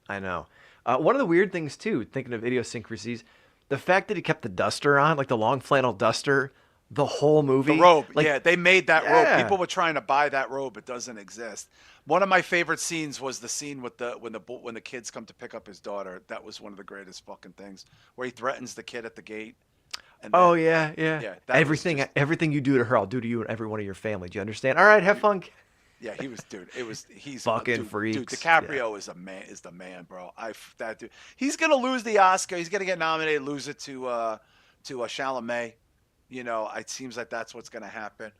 I know. One of the weird things, too, thinking of idiosyncrasies, the fact that he kept the duster on, like the long flannel duster, the whole movie. The robe. They made that robe. People were trying to buy that robe. It doesn't exist. One of my favorite scenes was the scene with when the kids come to pick up his daughter. That was one of the greatest fucking things, where he threatens the kid at the gate. And yeah. Everything you do to her, I'll do to you and every one of your family. Do you understand? All right, have fun. Yeah, he's fucking freaks. Dude, DiCaprio is the man, bro. That dude. He's gonna lose the Oscar. He's gonna get nominated, lose it to Chalamet. It seems like that's what's gonna happen.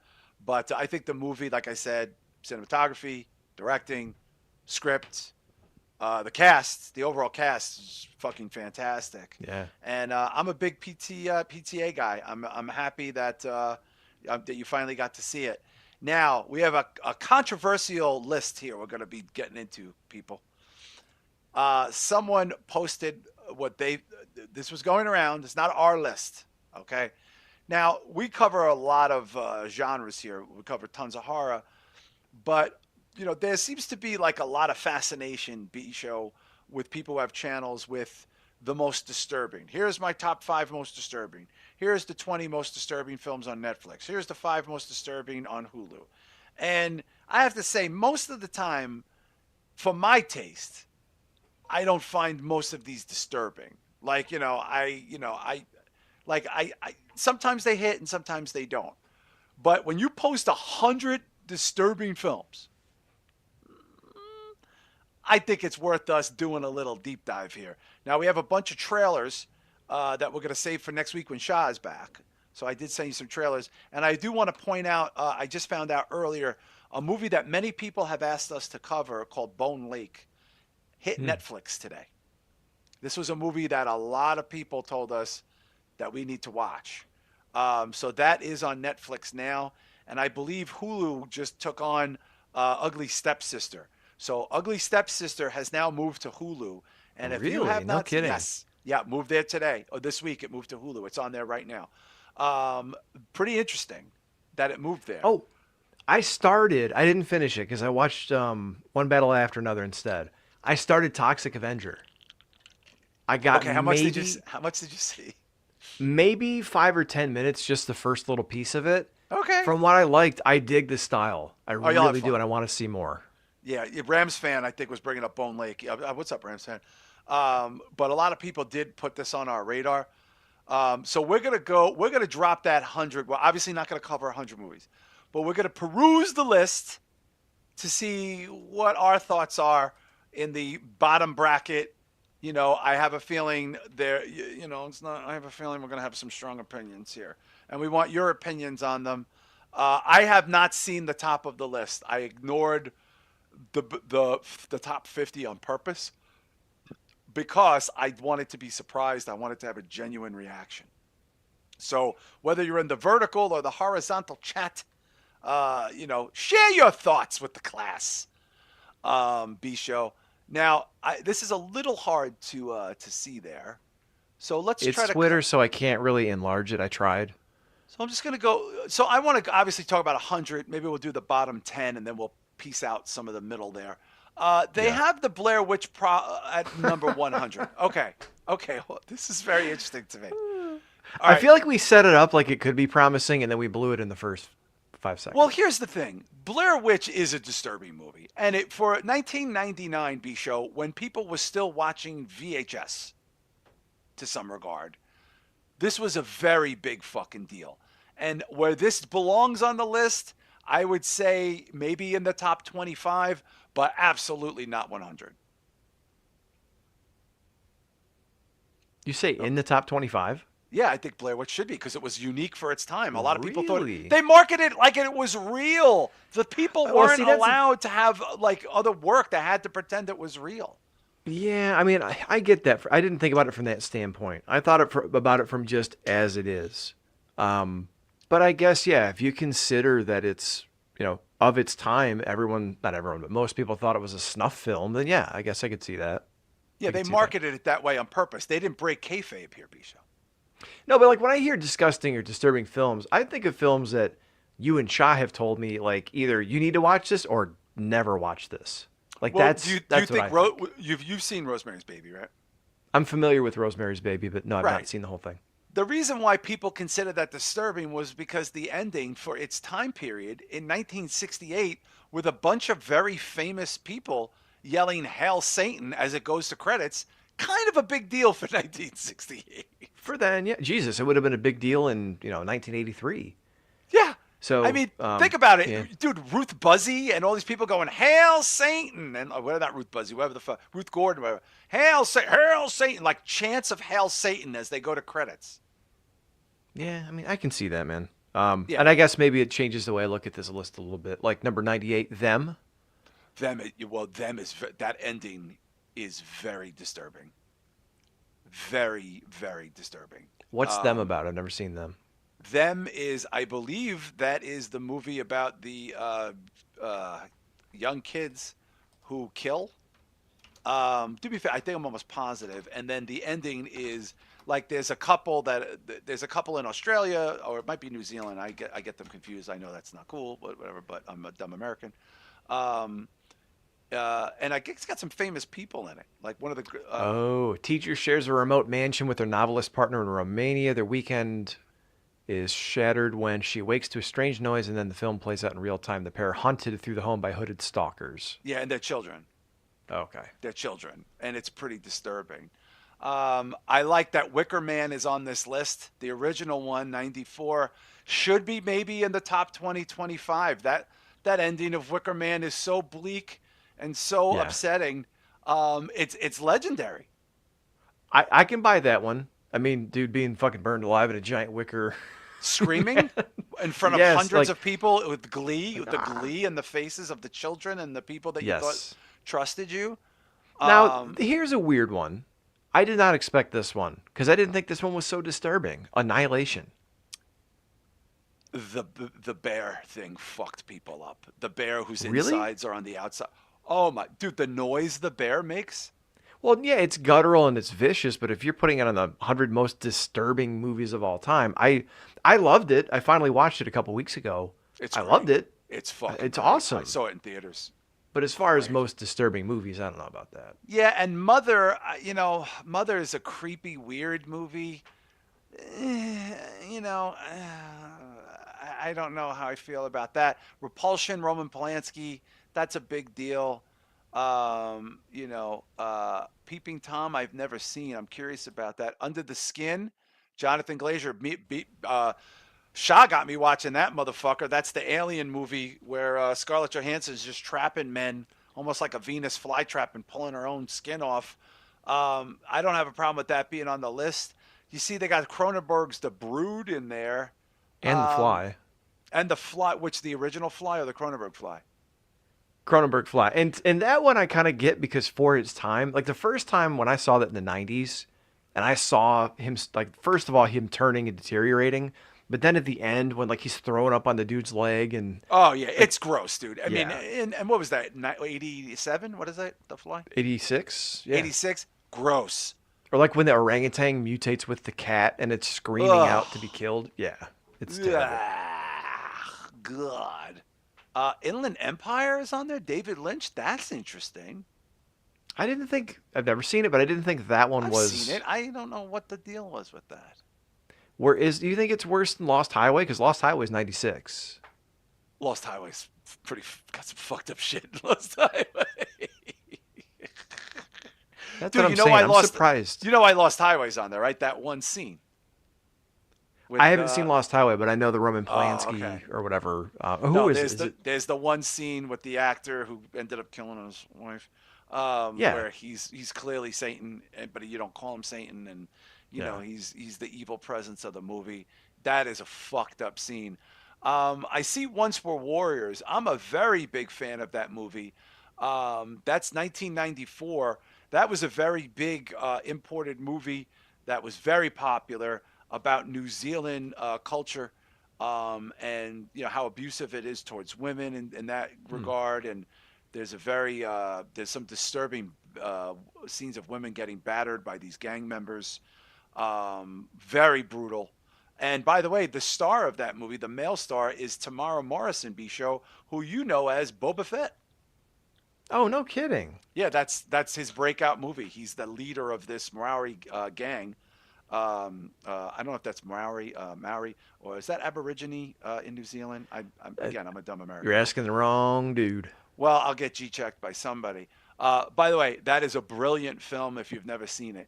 But I think the movie, like I said, cinematography, directing, script, the overall cast is fucking fantastic. Yeah. And I'm a big PTA guy. I'm happy that you finally got to see it. Now, we have a controversial list here we're going to be getting into, people. Someone posted this was going around. It's not our list, okay? Now, we cover a lot of genres here. We cover tons of horror. But, there seems to be like a lot of fascination, B-Show, with people who have channels with the most disturbing. Here's my top 5 most disturbing. Here's the 20 most disturbing films on Netflix. Here's the 5 most disturbing on Hulu. And I have to say, most of the time, for my taste, I don't find most of these disturbing. Like, sometimes they hit and sometimes they don't. But when you post 100 disturbing films, I think it's worth us doing a little deep dive here. Now, we have a bunch of trailers that we're going to save for next week when Shah is back. So I did send you some trailers. And I do want to point out, I just found out earlier, a movie that many people have asked us to cover called Bone Lake hit Netflix today. This was a movie that a lot of people told us that we need to watch. So that is on Netflix now. And I believe Hulu just took on Ugly Stepsister. So Ugly Stepsister has now moved to Hulu. And if you have not, no kidding. Yes, moved there today or this week. It moved to Hulu. It's on there right now. Pretty interesting that it moved there. Oh, I didn't finish it because I watched one battle after another instead. I started Toxic Avenger. I got how much did you see? Maybe 5 or 10 minutes, just the first little piece of it. Okay. From what I liked, I dig the style. I really do, and I want to see more. Yeah, Rams fan, I think, was bringing up Bone Lake. What's up, Rams fan? But a lot of people did put this on our radar. So we're going to drop that 100. We're obviously not going to cover 100 movies, but we're going to peruse the list to see what our thoughts are in the bottom bracket. I have a feeling I have a feeling we're going to have some strong opinions here, and we want your opinions on them. I have not seen the top of the list. I ignored the top 50 on purpose because I wanted to be surprised. I wanted to have a genuine reaction. So whether you're in the vertical or the horizontal chat, share your thoughts with the class. B-Show. Now, this is a little hard to see there. So let's try to... It's Twitter, so I can't really enlarge it. I tried. So I'm just going to go... So I want to obviously talk about 100. Maybe we'll do the bottom 10, and then we'll piece out some of the middle there. They have the Blair Witch at number 100. Okay. Well, this is very interesting to me. I feel like we set it up like it could be promising, and then we blew it in the first 5 seconds. Well, here's the thing. Blair Witch is a disturbing movie. And for 1999 B-Show, when people were still watching VHS to some regard, this was a very big fucking deal. And where this belongs on the list, I would say maybe in the top 25, but absolutely not 100. You say in the top 25? Yeah, I think Blair Witch should be because it was unique for its time. A lot of people thought Really? they marketed it like it was real. The people Well, weren't see, that's allowed to have like other work. They had to pretend it was real. yeah. I mean, I get that. I didn't think about it from that standpoint. I thought about it from just as it is. But I guess yeah, if you consider that it's of its time, not everyone, but most people thought it was a snuff film, then yeah, I guess I could see that. Yeah, I they could see that. marketed it that way on purpose. They didn't break kayfabe here, Bisho. No, but like when I hear disgusting or disturbing films, I think of films that you and Shah have told me like either you need to watch this or never watch this. Like Well, that's do you what think I think. you've seen Rosemary's Baby, right? I'm familiar with Rosemary's Baby, but no, I've Right. not seen the whole thing. The reason why people consider that disturbing was because the ending for its time period in 1968 with a bunch of very famous people yelling "Hail Satan" as it goes to credits, kind of a big deal for 1968. For then, yeah, Jesus, it would have been a big deal in 1983. Yeah. So I mean, think about it, yeah. dude. Ruth Buzzy and all these people going "Hail Satan" and whatever, not Ruth Buzzy, whatever the fuck, Ruth Gordon, whatever. Hail Satan, like chants of "Hail Satan" as they go to credits. Yeah, I mean, I can see that, man. Yeah. And I guess maybe it changes the way I look at this list a little bit. Like number 98, Them. Them is that ending is very disturbing. Very, very disturbing. What's Them about? I've never seen Them. Them is, I believe, that is the movie about the young kids who kill. To be fair, I think I'm almost positive. And then the ending is like there's a couple in Australia, or it might be New Zealand. I get them confused. I know that's not cool, but whatever. But I'm a dumb American. And I guess it's got some famous people in it. Like one of the teacher shares a remote mansion with her novelist partner in Romania. Their weekend is shattered when she wakes to a strange noise, and then the film plays out in real time. The pair are hunted through the home by hooded stalkers. yeah, and their children. Okay. Their children, and it's pretty disturbing. I like that Wicker Man is on this list. The original one, 94, should be maybe in the top 20, 25. That ending of Wicker Man is so bleak and so upsetting. It's legendary. I can buy that one. I mean, dude being fucking burned alive in a giant wicker. Screaming in front of Yes, hundreds like- of people with glee, the glee in the faces of the children and the people that you thought trusted you. Now, here's a weird one. I did not expect this one because I didn't think this one was so disturbing. Annihilation. The bear thing fucked people up. The bear whose Really? insides are on the outside. Oh my dude, the noise the bear makes. Well, yeah, it's guttural and it's vicious, but if you're putting it on the 100 most disturbing movies of all time, I loved it. I finally watched it a couple weeks ago. I loved it. It's fucking It's great. awesome. I saw it in theaters. But as far as most disturbing movies, I don't know about that. Yeah, and Mother, Mother is a creepy, weird movie. I don't know how I feel about that. Repulsion, Roman Polanski, that's a big deal. Peeping Tom, I've never seen. I'm curious about that. Under the Skin, Jonathan Glazer. Shah got me watching that motherfucker. That's the Alien movie where Scarlett Johansson's just trapping men, almost like a Venus flytrap, and pulling her own skin off. I don't have a problem with that being on the list. You see, they got Cronenberg's The Brood in there. And The Fly. And The Fly, which the original Fly or the Cronenberg Fly? Cronenberg Fly. And that one I kind of get because for its time, like the first time when I saw that in the 90s, and I saw him, like, first of all, him turning and deteriorating, but then at the end when, like, he's throwing up on the dude's leg and... Oh, yeah, it's gross, dude. I mean, Yeah. and what was that, 87? What is that, The Fly? 86? Yeah. 86? Gross. Or like when the orangutan mutates with the cat and it's screaming out to be killed. Yeah, it's terrible. Ah, God. Inland Empire is on there. David Lynch. That's interesting. I've never seen it, but I didn't think that one was. I've seen it. I don't know what the deal was with that. Do you think it's worse than Lost Highway? Because Lost Highway is 96. Lost Highway's got some fucked up shit in Lost Highway. That's Dude, what I'm saying. I'm surprised. You know I Lost Highway's on there, right? That one scene. With, I haven't seen Lost Highway, but I know the Roman Polanski okay. or whatever. There's the one scene with the actor who ended up killing his wife. Where he's clearly Satan, but you don't call him Satan, and You know, he's the evil presence of the movie. That is a fucked up scene. I see Once Were Warriors. I'm a very big fan of that movie. That's 1994. That was a very big imported movie that was very popular about New Zealand culture, and you know how abusive it is towards women in that regard. And there's there's some disturbing scenes of women getting battered by these gang members. Very brutal. And by the way, the star of that movie, the male star, is Tamara Morrison, Bisho, who you know as Boba Fett. Oh, no kidding. Yeah, that's his breakout movie. He's the leader of this Maori gang. I don't know if that's Maori, or is that Aborigine in New Zealand? I'm a dumb American. You're asking the wrong dude. Well, I'll get G-checked by somebody. By the way, that is a brilliant film if you've never seen it.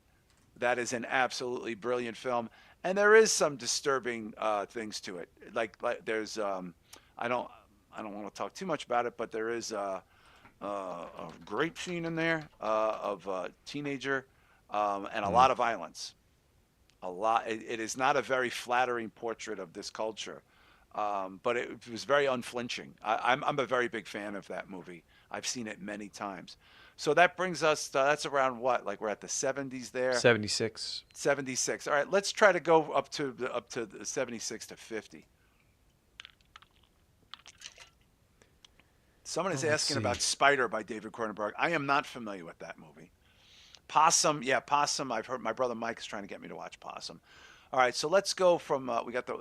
That is an absolutely brilliant film. And there is some disturbing things to it. Like there's, I don't want to talk too much about it, but there is a great scene in there of a teenager and a lot of violence. A lot. It is not a very flattering portrait of this culture, but it was very unflinching. I'm a very big fan of that movie. I've seen it many times. So that brings us, that's around what? Like we're at the 70s there? 76. 76. All right, let's try to go up to the 76 to 50. Someone is asking about Spider by David Cronenberg. I am not familiar with that movie. Possum, yeah, Possum. I've heard my brother Mike is trying to get me to watch Possum. All right, so let's go from, we got the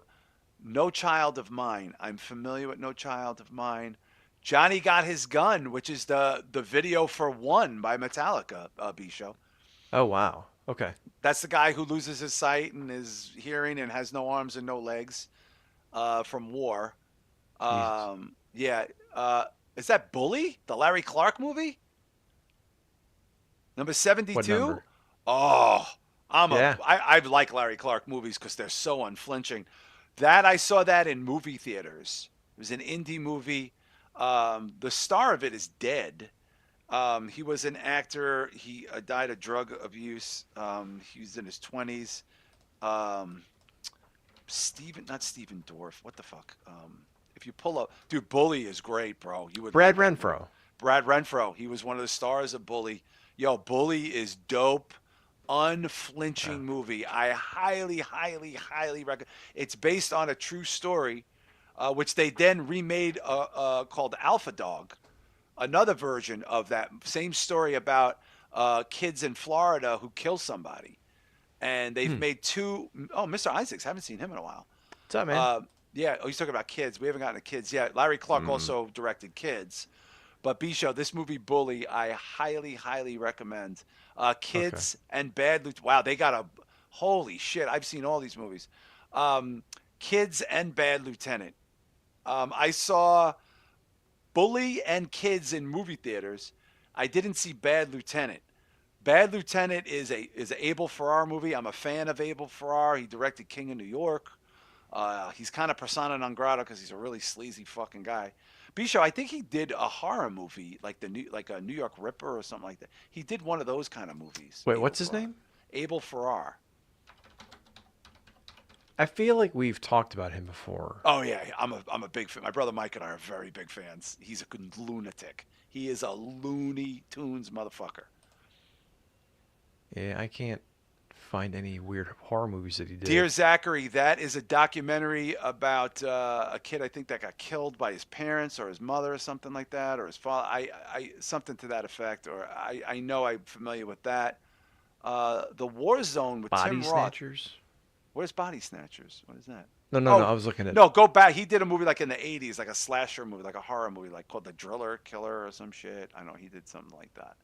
No Child of Mine. I'm familiar with No Child of Mine. Johnny Got His Gun, which is the video for One by Metallica, B-Show. Oh, wow. Okay. That's the guy who loses his sight and his hearing and has no arms and no legs from war. Yeah. Is that Bully, the Larry Clark movie? Number 72? What number? Oh, I like Larry Clark movies because they're so unflinching. I saw that in movie theaters. It was an indie movie. The star of it is dead. He was an actor. He died of drug abuse. He was in his 20s. Not Steven Dorff. What the fuck? If you pull up, dude, Bully is great, bro. You would. Brad Renfro. Brad Renfro. He was one of the stars of Bully. Yo, Bully is dope. Unflinching movie. I highly, highly, highly recommend. It's based on a true story, which they then remade called Alpha Dog, another version of that same story about kids in Florida who kill somebody. And they've made two. Oh, Mr. Isaacs. Haven't seen him in a while. What's up, man? Yeah. Oh, he's talking about kids. We haven't gotten to kids yet. Larry Clark also directed Kids. But B-Show, this movie Bully, I highly, highly recommend. Kids and Bad Lieutenant. Wow, they got holy shit. I've seen all these movies. Kids and Bad Lieutenant. I saw Bully and Kids in movie theaters. I didn't see Bad Lieutenant. Bad Lieutenant is an Abel Ferrara movie. I'm a fan of Abel Ferrara. He directed King of New York. He's kind of persona non grata because he's a really sleazy fucking guy. B-Show, I think he did a horror movie, like a New York Ripper or something like that. He did one of those kind of movies. Wait, what's his name? Abel Ferrara. I feel like we've talked about him before. Oh yeah, I'm a big fan. My brother Mike and I are very big fans. He's a good lunatic. He is a Looney Tunes motherfucker. Yeah, I can't find any weird horror movies that he did. Dear Zachary, that is a documentary about a kid I think that got killed by his parents or his mother or something like that, or his father. I something to that effect. Or I know I'm familiar with that. The War Zone with Body Tim Roth. Snatchers. Where's Body Snatchers? What is that? No. I was looking at. No, go back. He did a movie like in the '80s, like a slasher movie, like a horror movie, like called The Driller Killer or some shit. I know he did something like that.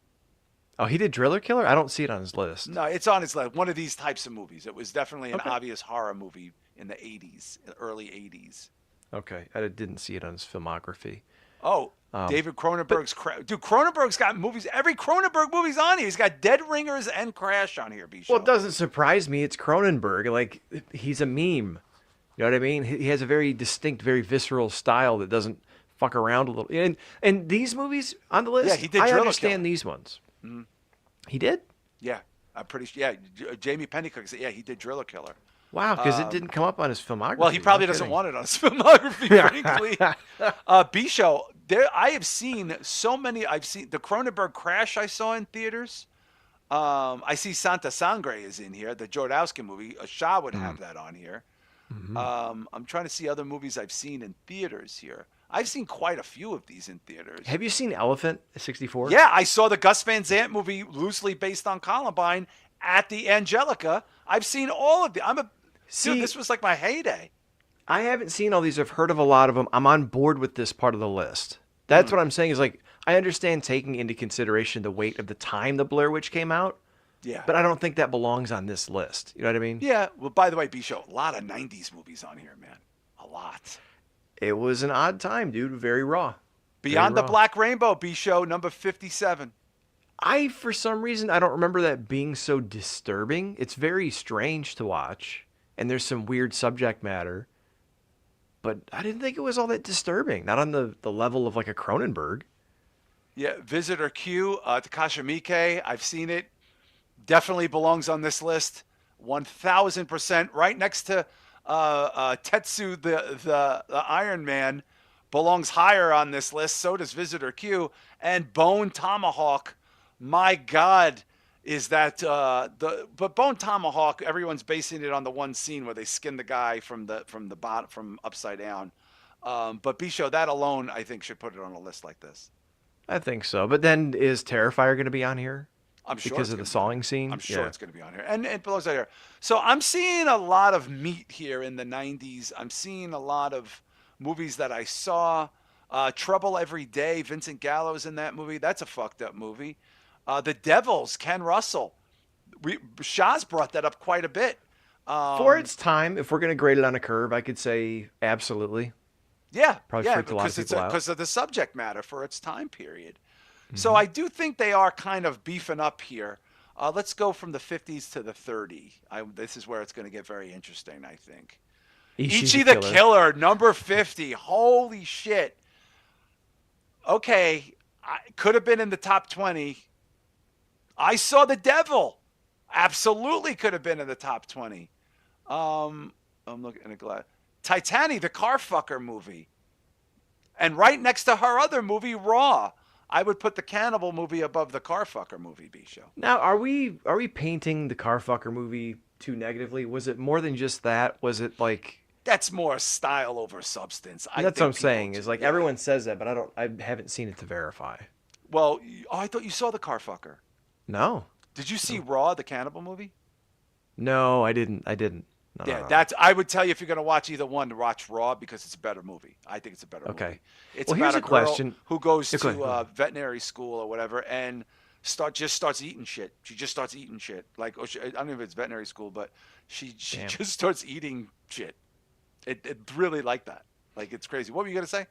Oh, he did Driller Killer? I don't see it on his list. No, it's on his list. One of these types of movies. It was definitely an obvious horror movie in the '80s, early '80s. Okay, I didn't see it on his filmography. Oh, David Cronenberg's dude. Cronenberg's got movies. Every Cronenberg movie's on here. He's got Dead Ringers and Crash on here. Well, it doesn't surprise me. It's Cronenberg. Like, he's a meme. You know what I mean? He has a very distinct, very visceral style that doesn't fuck around a little. And these movies on the list, yeah, he did. I Driller understand Killer. These ones. Mm-hmm. He did? Yeah. I'm pretty sure. Yeah, Jamie Pennycook said, yeah, he did Driller Killer. Wow, because it didn't come up on his filmography. Well, he probably doesn't want it on his filmography, frankly. B-Show, I have seen so many. I've seen the Cronenberg Crash I saw in theaters. I see Santa Sangre is in here, the Jodorowsky movie. Shah would have that on here. I'm trying to see other movies I've seen in theaters here. I've seen quite a few of these in theaters. Have you seen Elephant 64? Yeah, I saw the Gus Van Sant movie, loosely based on Columbine, at the Angelica. I've seen all of them. Dude, this was like my heyday. I haven't seen all these. I've heard of a lot of them. I'm on board with this part of the list. That's what I'm saying is like, I understand taking into consideration the weight of the time the Blair Witch came out. Yeah. But I don't think that belongs on this list. You know what I mean? Yeah. Well, by the way, B-Show, a lot of 90s movies on here, man. A lot. It was an odd time, dude. Very raw. Beyond the Black Rainbow, B-Show, number 57. For some reason, I don't remember that being so disturbing. It's very strange to watch. And there's some weird subject matter. But I didn't think it was all that disturbing. Not on the level of like a Cronenberg. Yeah, Visitor Q, Takashi Miike. I've seen it. Definitely belongs on this list. 1,000%. Right next to Tetsu, the Iron Man, belongs higher on this list. So does Visitor Q. And Bone Tomahawk. My God, is that but Bone Tomahawk? Everyone's basing it on the one scene where they skin the guy from the bottom, from upside down. But B-Show, that alone, I think, should put it on a list like this. I think so. But then is Terrifier going to be on here? I'm sure because of the sawing scene. I'm sure it's going to be on here, and it belongs out here. So I'm seeing a lot of meat here in the '90s. I'm seeing a lot of movies that I saw. Trouble Every Day, Vincent Gallo's in that movie. That's a fucked up movie. The Devils, Ken Russell. Shah's brought that up quite a bit. For its time, if we're going to grade it on a curve, I could say absolutely. Yeah, probably freaked a lot of people out because of the subject matter for its time period. So I do think they are kind of beefing up here. Let's go from the 50s to the 30. This is where it's going to get very interesting, I think. Ichi the Killer, number 50. Holy shit. Okay, could have been in the top 20. I Saw the Devil. Absolutely could have been in the top 20. I'm looking at a glass. Titanic, the car fucker movie. And right next to her other movie, Raw. I would put the cannibal movie above the car fucker movie, B-Show. Now, are we painting the car fucker movie too negatively? Was it more than just that? Was it like... That's more style over substance. That's what I'm saying. Is like everyone says that, but I haven't seen it to verify. Well, I thought you saw the car fucker. No. Did you see Raw, the cannibal movie? No, I didn't. No. I would tell you if you're going to watch either one, to watch Raw because it's a better movie. I think it's a better movie. It's about a girl who goes to veterinary school or whatever and just starts eating shit. She just starts eating shit. Like, I don't know if it's veterinary school, but she just starts eating shit. It really like that. Like, it's crazy. What were you going to say?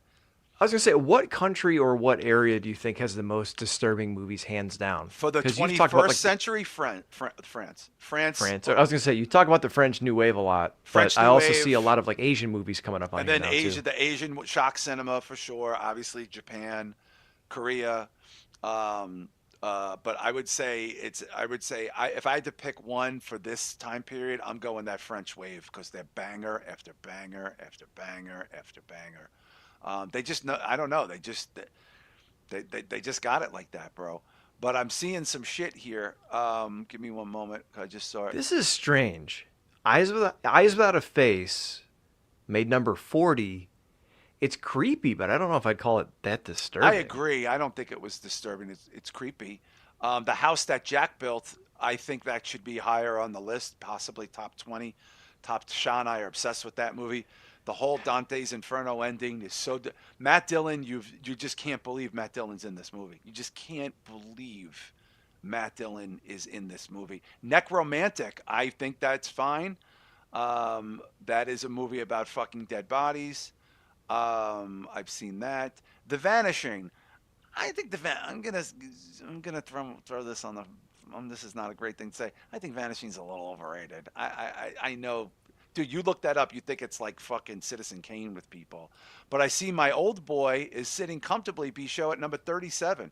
I was going to say, what country or what area do you think has the most disturbing movies, hands down? For the 21st century, France. France. I was going to say, you talk about the French New Wave a lot, but I also see a lot of like Asian movies coming up on here now, too. The Asian shock cinema for sure. Obviously, Japan, Korea. But I would say if I had to pick one for this time period, I'm going that French wave because they're banger after banger after banger after banger. They just know. I don't know. They just got it like that, bro. But I'm seeing some shit here. Give me one moment. I just saw it. This is strange. Eyes Without a Face, made number 40. It's creepy, but I don't know if I'd call it that disturbing. I agree. I don't think it was disturbing. It's creepy. The House That Jack Built, I think that should be higher on the list, possibly top 20. Shah and I are obsessed with that movie. The whole Dante's Inferno ending is so... Matt Dillon, you just can't believe Matt Dillon's in this movie. You just can't believe Matt Dillon is in this movie. Necromantic, I think that's fine. That is a movie about fucking dead bodies. I've seen that. The Vanishing. I think I'm gonna throw this on the... this is not a great thing to say. I think Vanishing's a little overrated. I know... Dude, you look that up, you think it's like fucking Citizen Kane with people. But I see My Old Boy is sitting comfortably, B-Show, at number 37.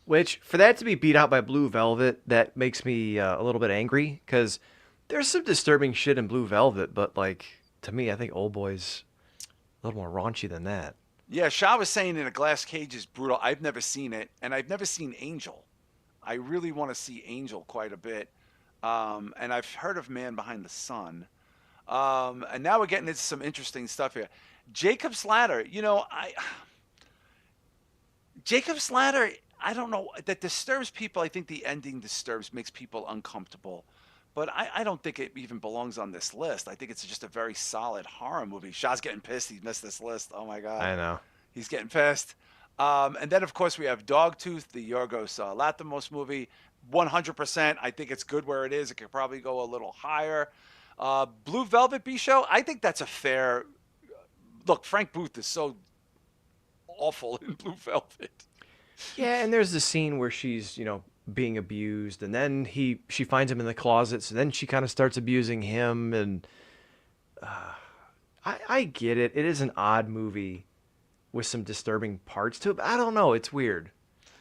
Which, for that to be beat out by Blue Velvet, that makes me a little bit angry, because there's some disturbing shit in Blue Velvet, but, like, to me, I think Oldboy's a little more raunchy than that. Yeah, Shah was saying In a Glass Cage is brutal. I've never seen it, and I've never seen Angel. I really want to see Angel quite a bit. And I've heard of Man Behind the Sun. And now we're getting into some interesting stuff here. Jacob's Ladder, Jacob's Ladder, I don't know, that disturbs people. I think the ending makes people uncomfortable. But I don't think it even belongs on this list. I think it's just a very solid horror movie. Shah's getting pissed. He missed this list. Oh, my God. I know. He's getting pissed. And then, of course, we have Dogtooth, the Yorgos Lanthimos movie. 100%. I think it's good where it is. It could probably go a little higher. Blue Velvet B-Show, I think that's a fair... Look, Frank Booth is so awful in Blue Velvet. Yeah, and there's the scene where she's, being abused, and then she finds him in the closet, so then she kind of starts abusing him, and I get it. It is an odd movie with some disturbing parts to it, but I don't know. It's weird.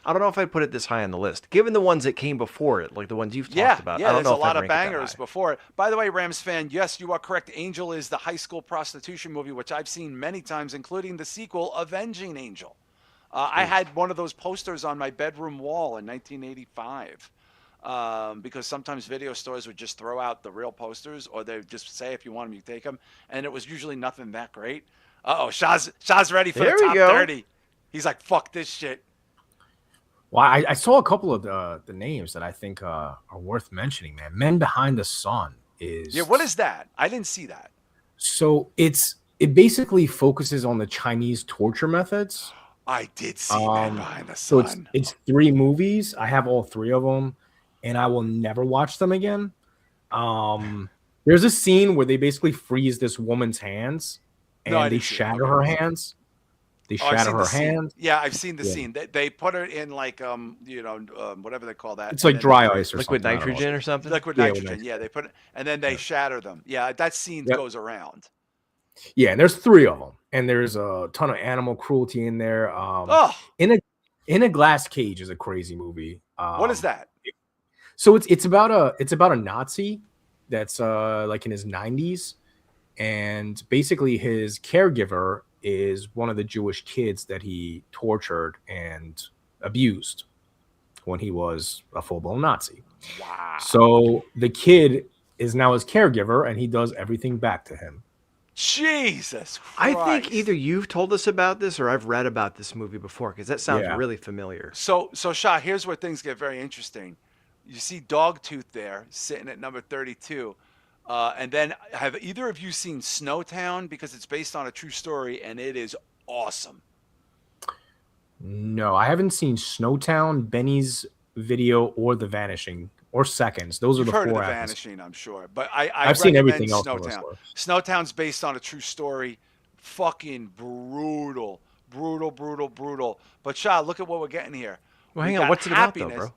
I don't know if I'd put it this high on the list, given the ones that came before it, like the ones you've talked about. Yeah, I don't there's know a if lot I'd of rank it that bangers high. before it. By the way, Rams fan, yes, you are correct. Angel is the high school prostitution movie, which I've seen many times, including the sequel, Avenging Angel. I had one of those posters on my bedroom wall in 1985 because sometimes video stores would just throw out the real posters, or they'd just say if you want them, you take them. And it was usually nothing that great. Uh-oh, Shah's ready for There the we top go. 30. He's like, fuck this shit. Well, I saw a couple of the names that I think are worth mentioning, man. Men Behind the Sun is... Yeah, what is that? I didn't see that. So it basically focuses on the Chinese torture methods. I did see Men Behind the So Sun. it's 3 movies. I have all 3 of them, and I will never watch them again. There's a scene where they basically freeze this woman's hands, and they shatter her hands. They shatter her hands. Yeah, I've seen the scene. They put her in like whatever they call that. It's like dry ice or liquid something. nitrogen or something. Liquid nitrogen. Yeah, they put it, and then they shatter them. Yeah, that scene goes around. Yeah, and there's 3 of them, and there's a ton of animal cruelty in there. In a Glass Cage is a crazy movie. What is that? So it's about a Nazi that's like in his 90s, and basically his caregiver is one of the Jewish kids that he tortured and abused when he was a full-blown Nazi. Wow. So the kid is now his caregiver, and he does everything back to him. Jesus Christ. I think either you've told us about this or I've read about this movie before, because that sounds really familiar. So Shah, here's where things get very interesting. You see Dogtooth there sitting at number 32. And then have either of you seen Snowtown? Because it's based on a true story and it is awesome. No, I haven't seen Snowtown, Benny's Video, or The Vanishing, or Seconds. Those are the 4. You've heard of The Vanishing, I'm sure. But I've seen everything else. Snowtown. Snowtown's based on a true story. Fucking brutal. Brutal. But Shah, look at what we're getting here. Well, hang on. What's it about though, bro?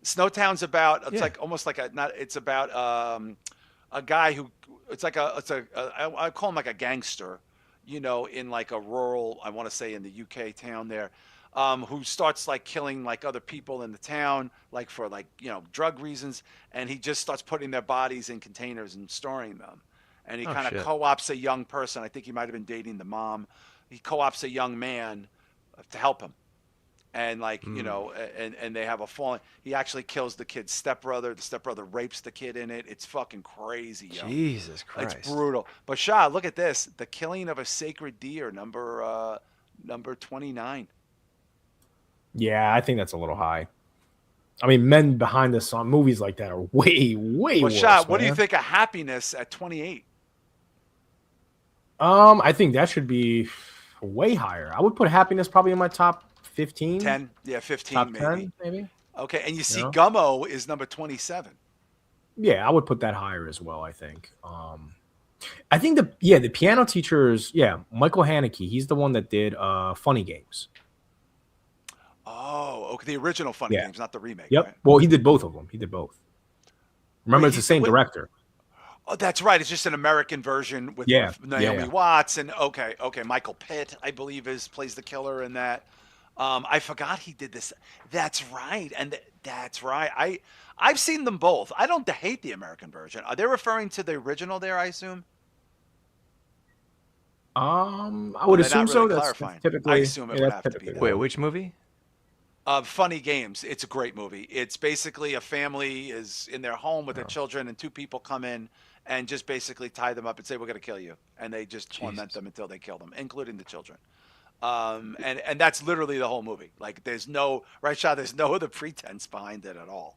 Snowtown's about, it's about a guy who, I call him like a gangster, in like a rural, I want to say in the UK town there, who starts like killing like other people in the town, like for like, drug reasons. And he just starts putting their bodies in containers and storing them. And he kind of co-ops a young person. I think he might've been dating the mom. He co-ops a young man to help him. And like, and they have a falling. He actually kills the kid's stepbrother. The stepbrother rapes the kid in it. It's fucking crazy, yo. Jesus Christ. It's brutal. But Shah, look at this. The Killing of a Sacred Deer, number 29. Yeah, I think that's a little high. I mean, Men Behind the Sun, movies like that are way worse. Shah, what do you think of Happiness at 28? I think that should be way higher. I would put Happiness probably in my top 15. 10? Yeah, 15 top maybe. 10, maybe. Okay, and you see Gummo is number 27. Yeah, I would put that higher as well, I think. I think the piano teachers, Michael Haneke, he's the one that did Funny Games. Oh, okay, the original Funny Games, not the remake. Yep. Right? Well, he did both of them. Remember, it's the same director. Oh, that's right. It's just an American version with Naomi Watts and okay. Michael Pitt, I believe, plays the killer in that. I forgot he did this. That's right, and that's right. I've seen them both. I don't hate the American version. Are they referring to the original there? I assume. I Or would they're assume not really so. That's clarifying. I typically, assume it yeah, would that's have to be typically that. Wait, that. which movie? Funny Games. It's a great movie. It's basically a family is in their home with their Oh, children, and two people come in and just basically tie them up and say, "We're going to kill you," and they just torment Jesus. them until they kill them, including the children. And that's literally the whole movie. Like, there's no right shot. There's no other pretense behind it at all.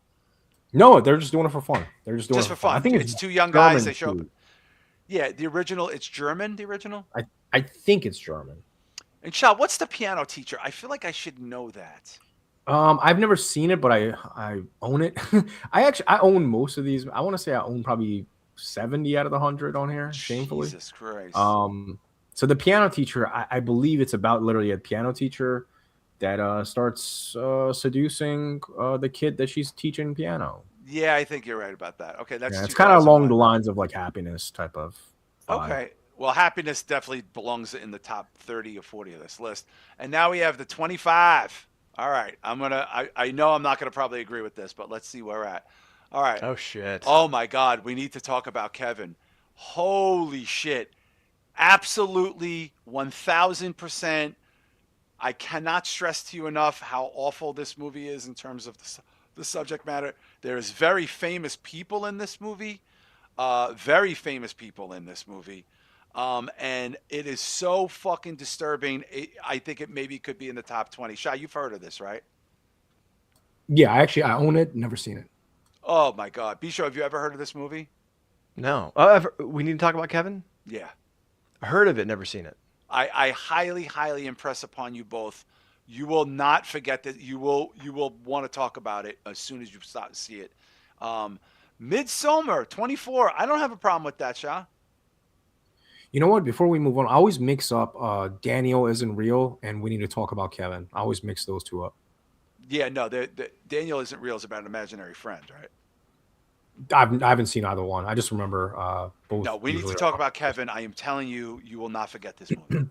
no, they're just doing it for fun. They're just doing Just it for for fun. I fun. think It's it's two young guys. They German show up. too. Yeah, the original. It's German. The original. I think it's German. And Shah, what's the piano teacher? I feel like I should know that. I've never seen it, but I own it. I own most of these. I want to say I own probably 70 out of the 100 on here, shamefully. Jesus Christ. So the piano teacher, I believe it's about literally a piano teacher that starts seducing the kid that she's teaching piano. Yeah, I think you're right about that. Okay, that's Yeah, it's kind of along the 2001. lines of like Happiness type of vibe. Okay. Well, Happiness definitely belongs in the top 30 or 40 of this list. And now we have the 25. All right. I know I'm not gonna probably agree with this, but let's see where we're at. All right. Oh shit. Oh my God, we need to talk about Kevin. Holy shit. Absolutely 1000%. I cannot stress to you enough how awful this movie is in terms of the subject matter. There is very famous people in this movie. Very famous people in this movie. And it is so fucking disturbing. I think it maybe could be in the top 20. Shah, you've heard of this, right? Yeah, I own it. Never seen it. Oh my God. Bisho, have you ever heard of this movie? No. We need to talk about Kevin? Yeah. Heard of it, never seen it. I highly, highly impress upon you both. You will not forget that. You will want to talk about it as soon as you start to see it. Midsummer 24. I don't have a problem with that, Shah. You know what? Before we move on, I always mix up Daniel Isn't Real and We Need to Talk About Kevin. I always mix those two up. Yeah, no, Daniel Isn't Real is about an imaginary friend, right? I haven't seen either one. I just remember both. No, we need to talk about Kevin. I am telling you, you will not forget this movie.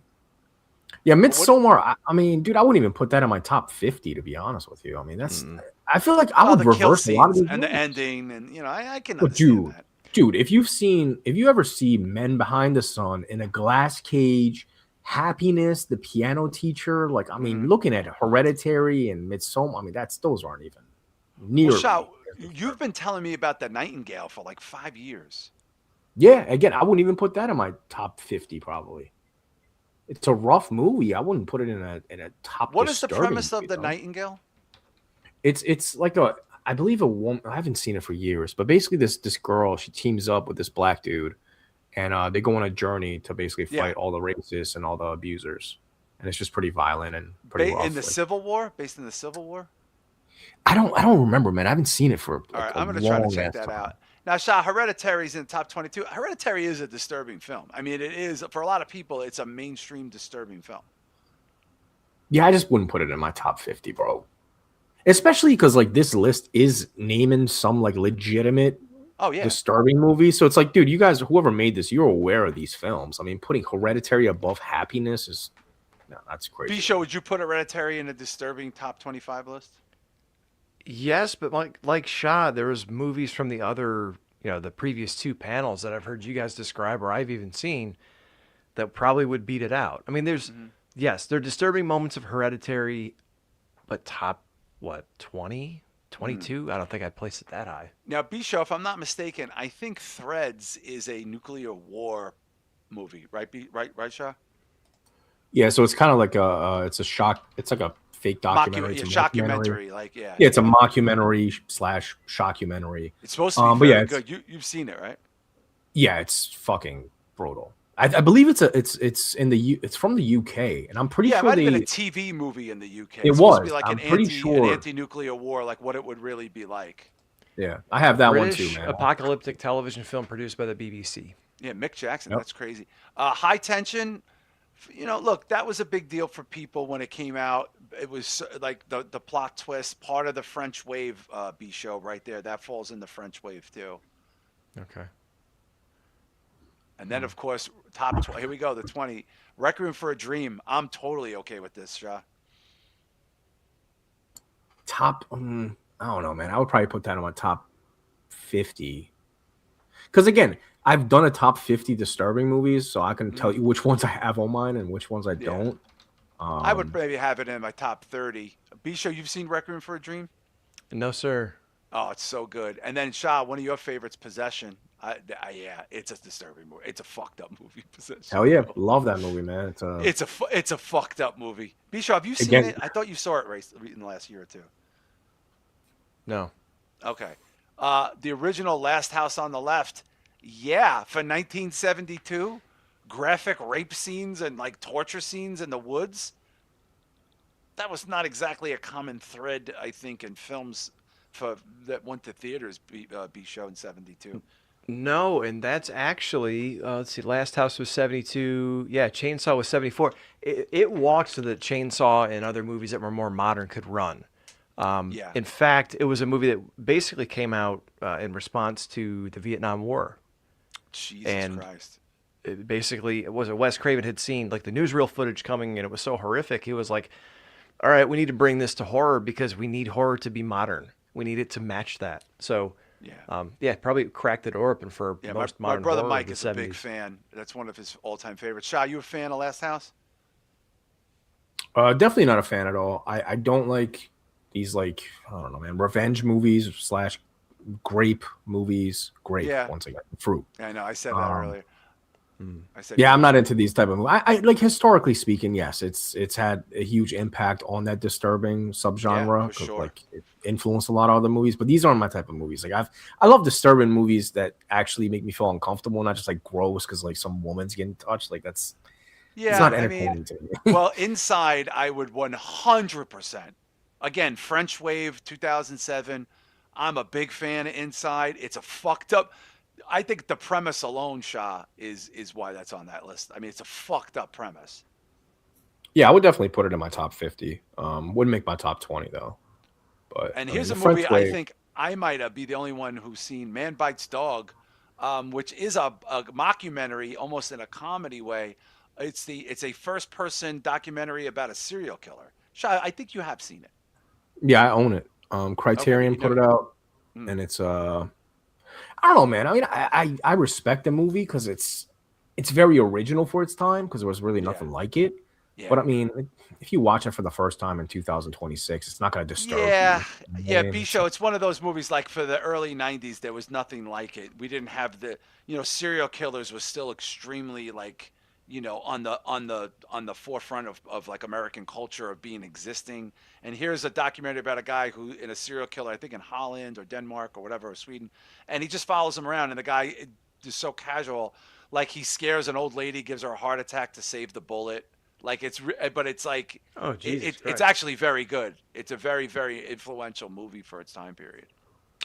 Yeah, Midsommar. I mean, dude, I wouldn't even put that in my top 50 to be honest with you. I mean, that's. I feel like I would the kill reverse a lot of scenes these and the movies. ending, and I can But understand that. dude, if you ever see Men Behind the Sun in a glass cage, Happiness, the piano teacher, like I mean, looking at Hereditary and Midsommar, I mean, those aren't even near. Well, Shah, you've been telling me about the Nightingale for like 5 years. Yeah, again, I wouldn't even put that in my top 50 probably. It's a rough movie. I wouldn't put it in a top. What is the disturbing premise of movie, the though. Nightingale? It's like I believe a woman. I haven't seen it for years, but basically this girl, she teams up with this black dude, and they go on a journey to basically fight all the racists and all the abusers, and it's just pretty violent and pretty rough. In the Civil War, based in the Civil War. I don't remember, man. I haven't seen it for. All right, a I'm going to try to check long-ass that time. out. Now, Shah, Hereditary is in the top 22. Hereditary is a disturbing film. I mean, it is for a lot of people. It's a mainstream disturbing film. Yeah, I just wouldn't put it in my top 50, bro. Especially because like this list is naming some like legitimate disturbing movies. So it's like, dude, you guys, whoever made this, you're aware of these films. I mean, putting Hereditary above Happiness is that's crazy. Bisho, would you put Hereditary in a disturbing top 25 list? Yes, but like Shah, there was movies from the other, the previous two panels that I've heard you guys describe or I've even seen that probably would beat it out. I mean, yes, there are disturbing moments of Hereditary, but top, 20, 22? I don't think I'd place it that high. Now, Bisho, if I'm not mistaken, I think Threads is a nuclear war movie, right? Right, Shah? Yeah, so it's kind of like it's a shock. It's like a fake documentary. It's a shockumentary, yeah, it's a mockumentary / shockumentary. It's supposed to be very good. You've seen it, right? Yeah, it's fucking brutal. I believe it's from the UK, and I'm pretty sure it might have been a TV movie in the UK. It was was. to be like I'm an pretty sure. anti-nuclear war, like what it would really be like. Yeah, I have that British one too, man. Apocalyptic television film produced by the BBC. Yeah, Mick Jackson. Yep. That's crazy. High Tension. Look, that was a big deal for people when it came out. It was like the plot twist, part of the French Wave show right there. That falls in the French Wave too. Okay. And then, of course, top 20. Here we go, the 20. Requiem for a Dream. I'm totally okay with this, Shah. Top, I don't know, man. I would probably put that in my top 50. Because again, I've done a top 50 disturbing movies, so I can tell you which ones I have on mine and which ones I Yeah. don't. I would maybe have it in my top 30. Bisho, you've seen Requiem for a Dream? No, sir. Oh, it's so good. And then Shah, one of your favorites, Possession. Yeah, it's a disturbing movie. It's a fucked up movie, Possession. Hell yeah, Bro. love that movie, man. It's a fucked up movie. Bisho, have you seen Again, it? I thought you saw it in the last year or two. No. Okay. The original Last House on the Left. Yeah, for 1972, graphic rape scenes and like torture scenes in the woods. That was not exactly a common thread, I think, in films that went to theaters. Be show in '72. No, and that's actually let's see. Last House was 72. Yeah, Chainsaw was 74. It walked so that Chainsaw and other movies that were more modern could run. Yeah. In fact, it was a movie that basically came out in response to the Vietnam War. Jesus Christ. It was Wes Craven had seen like the newsreel footage coming, and it was so horrific. He was like, "All right, we need to bring this to horror because we need horror to be modern. We need it to match that." So. Yeah. Probably cracked the door open for most my modern brother horror Mike of the is a 70s. big fan. That's one of his all-time favorites. Shah, you a fan of Last House? definitely not a fan at all. I don't like these, like, I don't know, man, revenge movies / grape movies. Grape, Yeah. once again, fruit. Yeah, I know. I said that earlier. I said Yeah, I'm not into these type of movies. I like, historically speaking, yes, it's had a huge impact on that disturbing subgenre. Yeah, for sure. Like, it influenced a lot of other movies, but these aren't my type of movies. Like, I love disturbing movies that actually make me feel uncomfortable, not just like gross because like some woman's getting touched. Like, it's not entertaining to me. Well, Inside, I would 100%. Again, French Wave, 2007. I'm a big fan of Inside. It's a fucked up. I think the premise alone, Shah, is why that's on that list. I mean, it's a fucked up premise. Yeah, I would definitely put it in my top 50. Wouldn't make my top 20 though. But And I here's mean, a the movie French I Wave, think I might be the only one who's seen, Man Bites Dog, which is a mockumentary, almost in a comedy way. It's a first person documentary about a serial killer. Shah, I think you have seen it. yeah, I own it. Criterion you know put it out, and it's I don't know, man. I mean, I respect the movie because it's very original for its time because there was really nothing like it. Yeah. But I mean, if you watch it for the first time in 2026, it's not going to disturb you. Yeah, B-Show, it's one of those movies like for the early 90s, there was nothing like it. We didn't have serial killers was still extremely like, on the forefront of like American culture of being existing. And here's a documentary about a guy who in a serial killer, I think in Holland or Denmark or whatever, or Sweden, and he just follows him around. And the guy is so casual, like he scares an old lady, gives her a heart attack to save the bullet. Like but it's like, oh, Jesus Christ. It's actually very good. It's a very, very influential movie for its time period.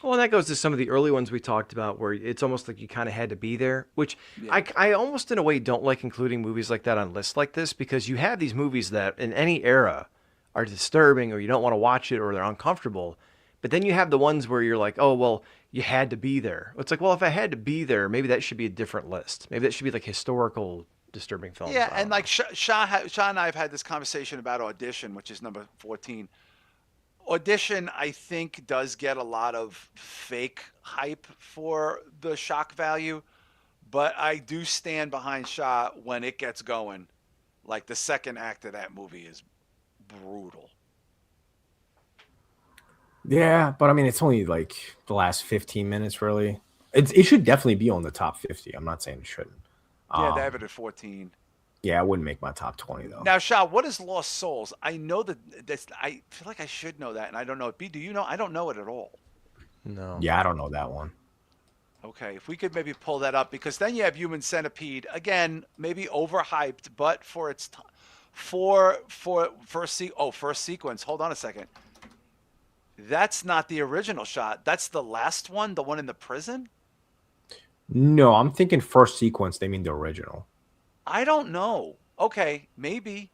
Well, and that goes to some of the early ones we talked about where it's almost like you kind of had to be there, which I almost in a way don't like including movies like that on lists like this because you have these movies that in any era are disturbing or you don't want to watch it or they're uncomfortable. But then you have the ones where you're like, oh, well, you had to be there. It's like, well, if I had to be there, maybe that should be a different list. Maybe that should be like historical disturbing films. Yeah, and like Shah and I have had this conversation about Audition, which is number 14. Audition, I think, does get a lot of fake hype for the shock value, but I do stand behind Shah when it gets going. Like the second act of that movie is brutal. Yeah, but I mean, it's only like the last 15 minutes, really. It should definitely be on the top 50. I'm not saying it shouldn't. Yeah, they have it at 14. Yeah, I wouldn't make my top 20 though. Now, Shah, what is Lost Souls? I know that I feel like I should know that, and I don't know it. B, do you know? I don't know it at all. No. Yeah, I don't know that one. Okay, if we could maybe pull that up, because then you have Human Centipede again, maybe overhyped, but for its first sequence. Hold on a second. That's not the original shot. That's the last one, the one in the prison. No, I'm thinking first sequence. They mean the original. I don't know. Okay, maybe.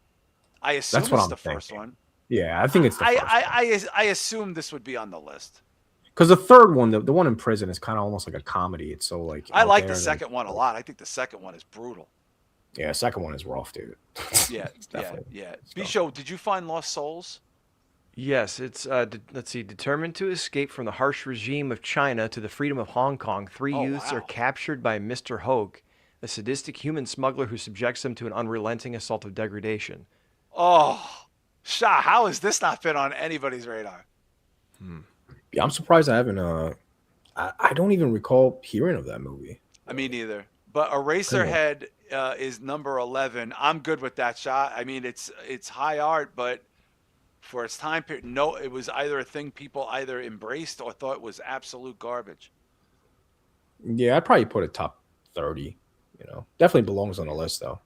I assume That's what it's I'm the thinking. First one. Yeah, I think it's the first one. I assume this would be on the list. Because the third one, the one in prison, is kind of almost like a comedy. It's so like I like the second one a lot. I think the second one is brutal. Yeah, the second one is rough, dude. Yeah, definitely. yeah. Bisho, did you find Lost Souls? Yes, it's let's see. Determined to escape from the harsh regime of China to the freedom of Hong Kong, three Oh youths are wow. captured by Mr. Hoke, a sadistic human smuggler who subjects them to an unrelenting assault of degradation. Oh, Shah, how has this not been on anybody's radar? Yeah, I'm surprised I haven't. I don't even recall hearing of that movie. I mean, neither. But Yeah. Eraserhead is number 11. I'm good with that shot. I mean, it's high art, but for its time period, no, it was either a thing people either embraced or thought was absolute garbage. Yeah, I'd probably put it top 30. Definitely belongs on the list though.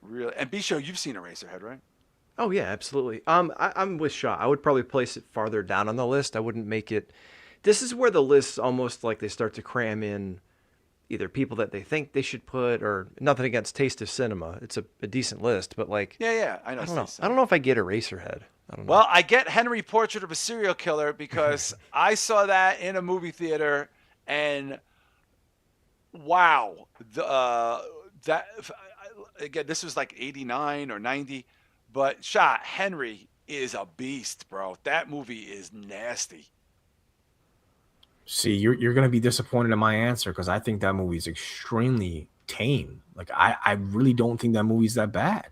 Really. And Bisho, you've seen Eraserhead, right? Oh yeah, absolutely. I'm with Shaw. I would probably place it farther down on the list. I wouldn't make it. This is where the lists almost like they start to cram in either people that they think they should put, or nothing against Taste of Cinema. It's a decent list, but like Yeah, yeah. I know. I don't know. I don't know if I get Eraserhead. I don't know. Well, I get Henry Portrait of a Serial Killer because I saw that in a movie theater, and wow, that again, this was like 89 or 90, but shot Henry is a beast, bro. That movie is nasty. See, you're gonna be disappointed in my answer because I think that movie is extremely tame. Like I really don't think that movie's that bad.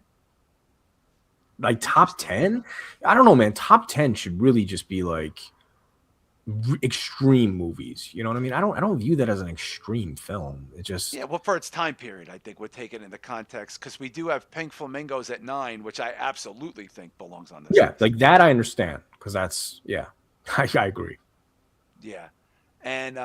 Like top 10, I don't know, man. Top 10 should really just be like extreme movies. You know what I mean? I don't view that as an extreme film. It just Yeah, well, for its time period, I think we're taking into context because we do have Pink Flamingos at 9, which I absolutely think belongs on this yeah, list. like that I understand because that's yeah, I agree. Yeah. And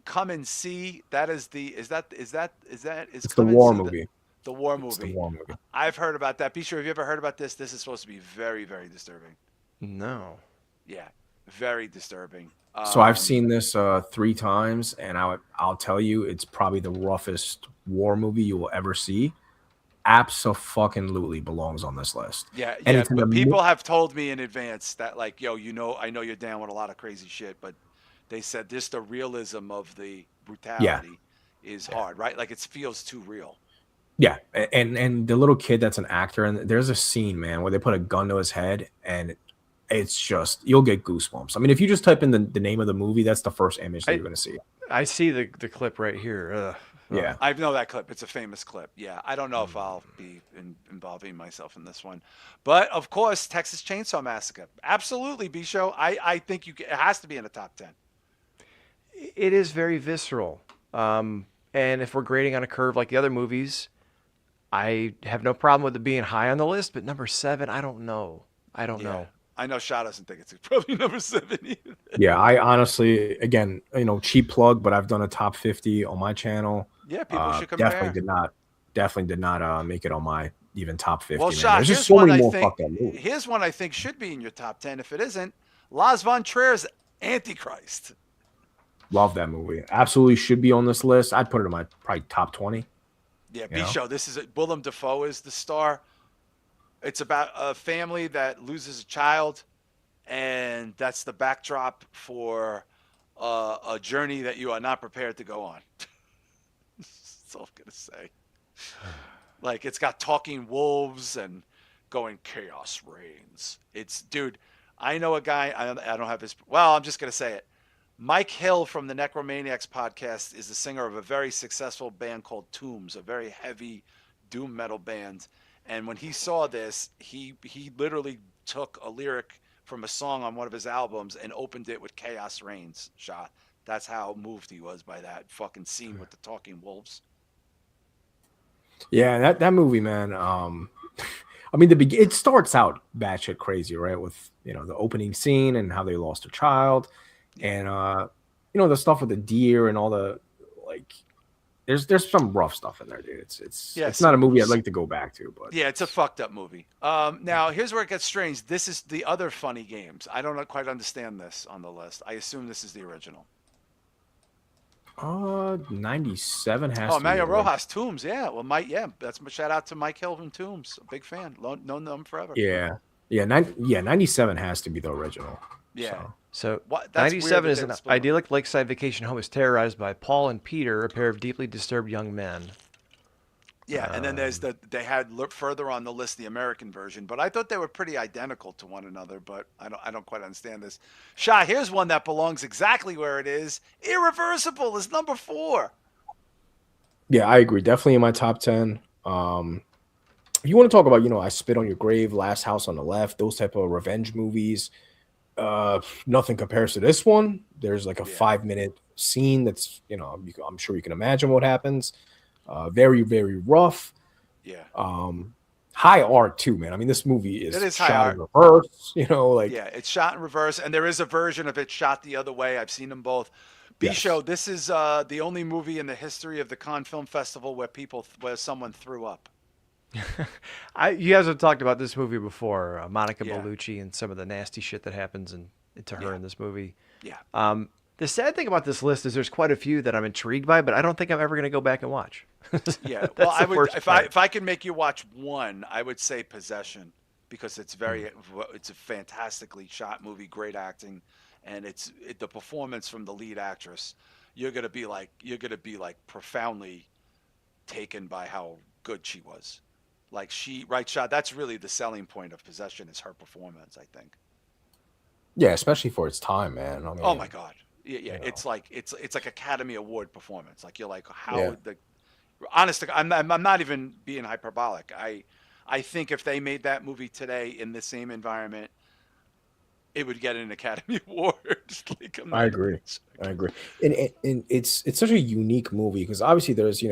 Come and See, that is the is It's the Come and war See movie. the war It's the movie. war movie. I've heard about that. Be sure, have you ever heard about this? This is supposed to be very, very disturbing. No. Yeah, very disturbing. So I've seen this 3 times, and I'll tell you, it's probably the roughest war movie you will ever see. Absolutely belongs on this list. Yeah, And yeah, it's in but the people have told me in advance that like, yo, I know you're down with a lot of crazy shit, but they said just the realism of the yeah, brutality is hard, right? Like it feels too real. yeah, and the little kid that's an actor, and there's a scene, man, where they put a gun to his head, and it's just you'll get goosebumps. I mean, if you just type in the name of the movie, that's the first image that I you're gonna see. I see the clip right here. Yeah. I know that clip. It's a famous clip. Yeah, I don't know if I'll be involving myself in this one, but of course, Texas Chainsaw Massacre. Absolutely, B show. I think it has to be in the top 10. It is very visceral. And if we're grading on a curve like the other movies, I have no problem with it being high on the list. But number 7, I don't know. I don't know. I know Shah doesn't think it's probably number 7 either. Yeah, I honestly, again, cheap plug, but I've done a top 50 on my channel. Yeah, people should compare. Definitely did not make it on my even top 50. Well, Man. Shah, There's just so many more fucked up movies. here's one I think should be in your top 10. If it isn't, Lars von Trier's Antichrist. Love that movie. Absolutely should be on this list. I'd put it in my probably top 20. Yeah, B-Show. This is Willem Dafoe is the star. It's about a family that loses a child, and that's the backdrop for a journey that you are not prepared to go on. That's all I'm gonna say. Like it's got talking wolves and going chaos reigns. It's dude. I know a guy. I don't have his. Well, I'm just gonna say it. Mike Hill from the Necromaniacs podcast is the singer of a very successful band called Tombs, a very heavy doom metal band. And when he saw this, he literally took a lyric from a song on one of his albums and opened it with Chaos Reigns. Shot. That's how moved he was by that fucking scene with the talking wolves. Yeah, that movie, man. I mean, it starts out batshit crazy, right? With the opening scene and how they lost a child. And the stuff with the deer and all the like, there's some rough stuff in there, dude. It's not a movie I'd like to go back to, but yeah, it's a fucked up movie. Now here's where it gets strange. This is the other funny games. I don't quite understand this on the list. I assume this is the original. 97 has. Oh, to Mario be Rojas, Tombs. Yeah, well, that's a shout out to Mike Hill from Tombs. A big fan. Known them forever. Yeah, 97 has to be the original. Yeah. So 97 is an idyllic lakeside vacation home is terrorized by Paul and Peter, a pair of deeply disturbed young men. Yeah, and then there's they had further on the list the American version, but I thought they were pretty identical to one another. But I don't quite understand this. Shah, here's one that belongs exactly where it is. Irreversible is number 4. Yeah, I agree. Definitely in my top 10. If you want to talk about, I Spit on Your Grave, Last House on the Left, those type of revenge movies, nothing compares to this one. There's like a 5-minute scene that's, I'm sure you can imagine what happens. Very, very rough. Yeah. High art too, man. I mean, this movie is high shot art. in reverse, Yeah, it's shot in reverse, and there is a version of it shot the other way. I've seen them both. B-Show, this is the only movie in the history of the Cannes Film Festival where someone threw up. You guys have talked about this movie before, Monica Bellucci, and some of the nasty shit that happens to her in this movie. Yeah. The sad thing about this list is there's quite a few that I'm intrigued by, but I don't think I'm ever going to go back and watch. Yeah. Well, I would if I could make you watch one, I would say Possession, because it's it's a fantastically shot movie, great acting, and the performance from the lead actress. You're gonna be like profoundly taken by how good she was. Like Shah, that's really the selling point of Possession is her performance, I think. Yeah, especially for its time, man. I mean, oh my God. Yeah. It's like Academy Award performance. Like you're like, how honestly, I'm not even being hyperbolic. I think if they made that movie today in the same environment, it would get an Academy Award. I agree. And it's such a unique movie because obviously there's,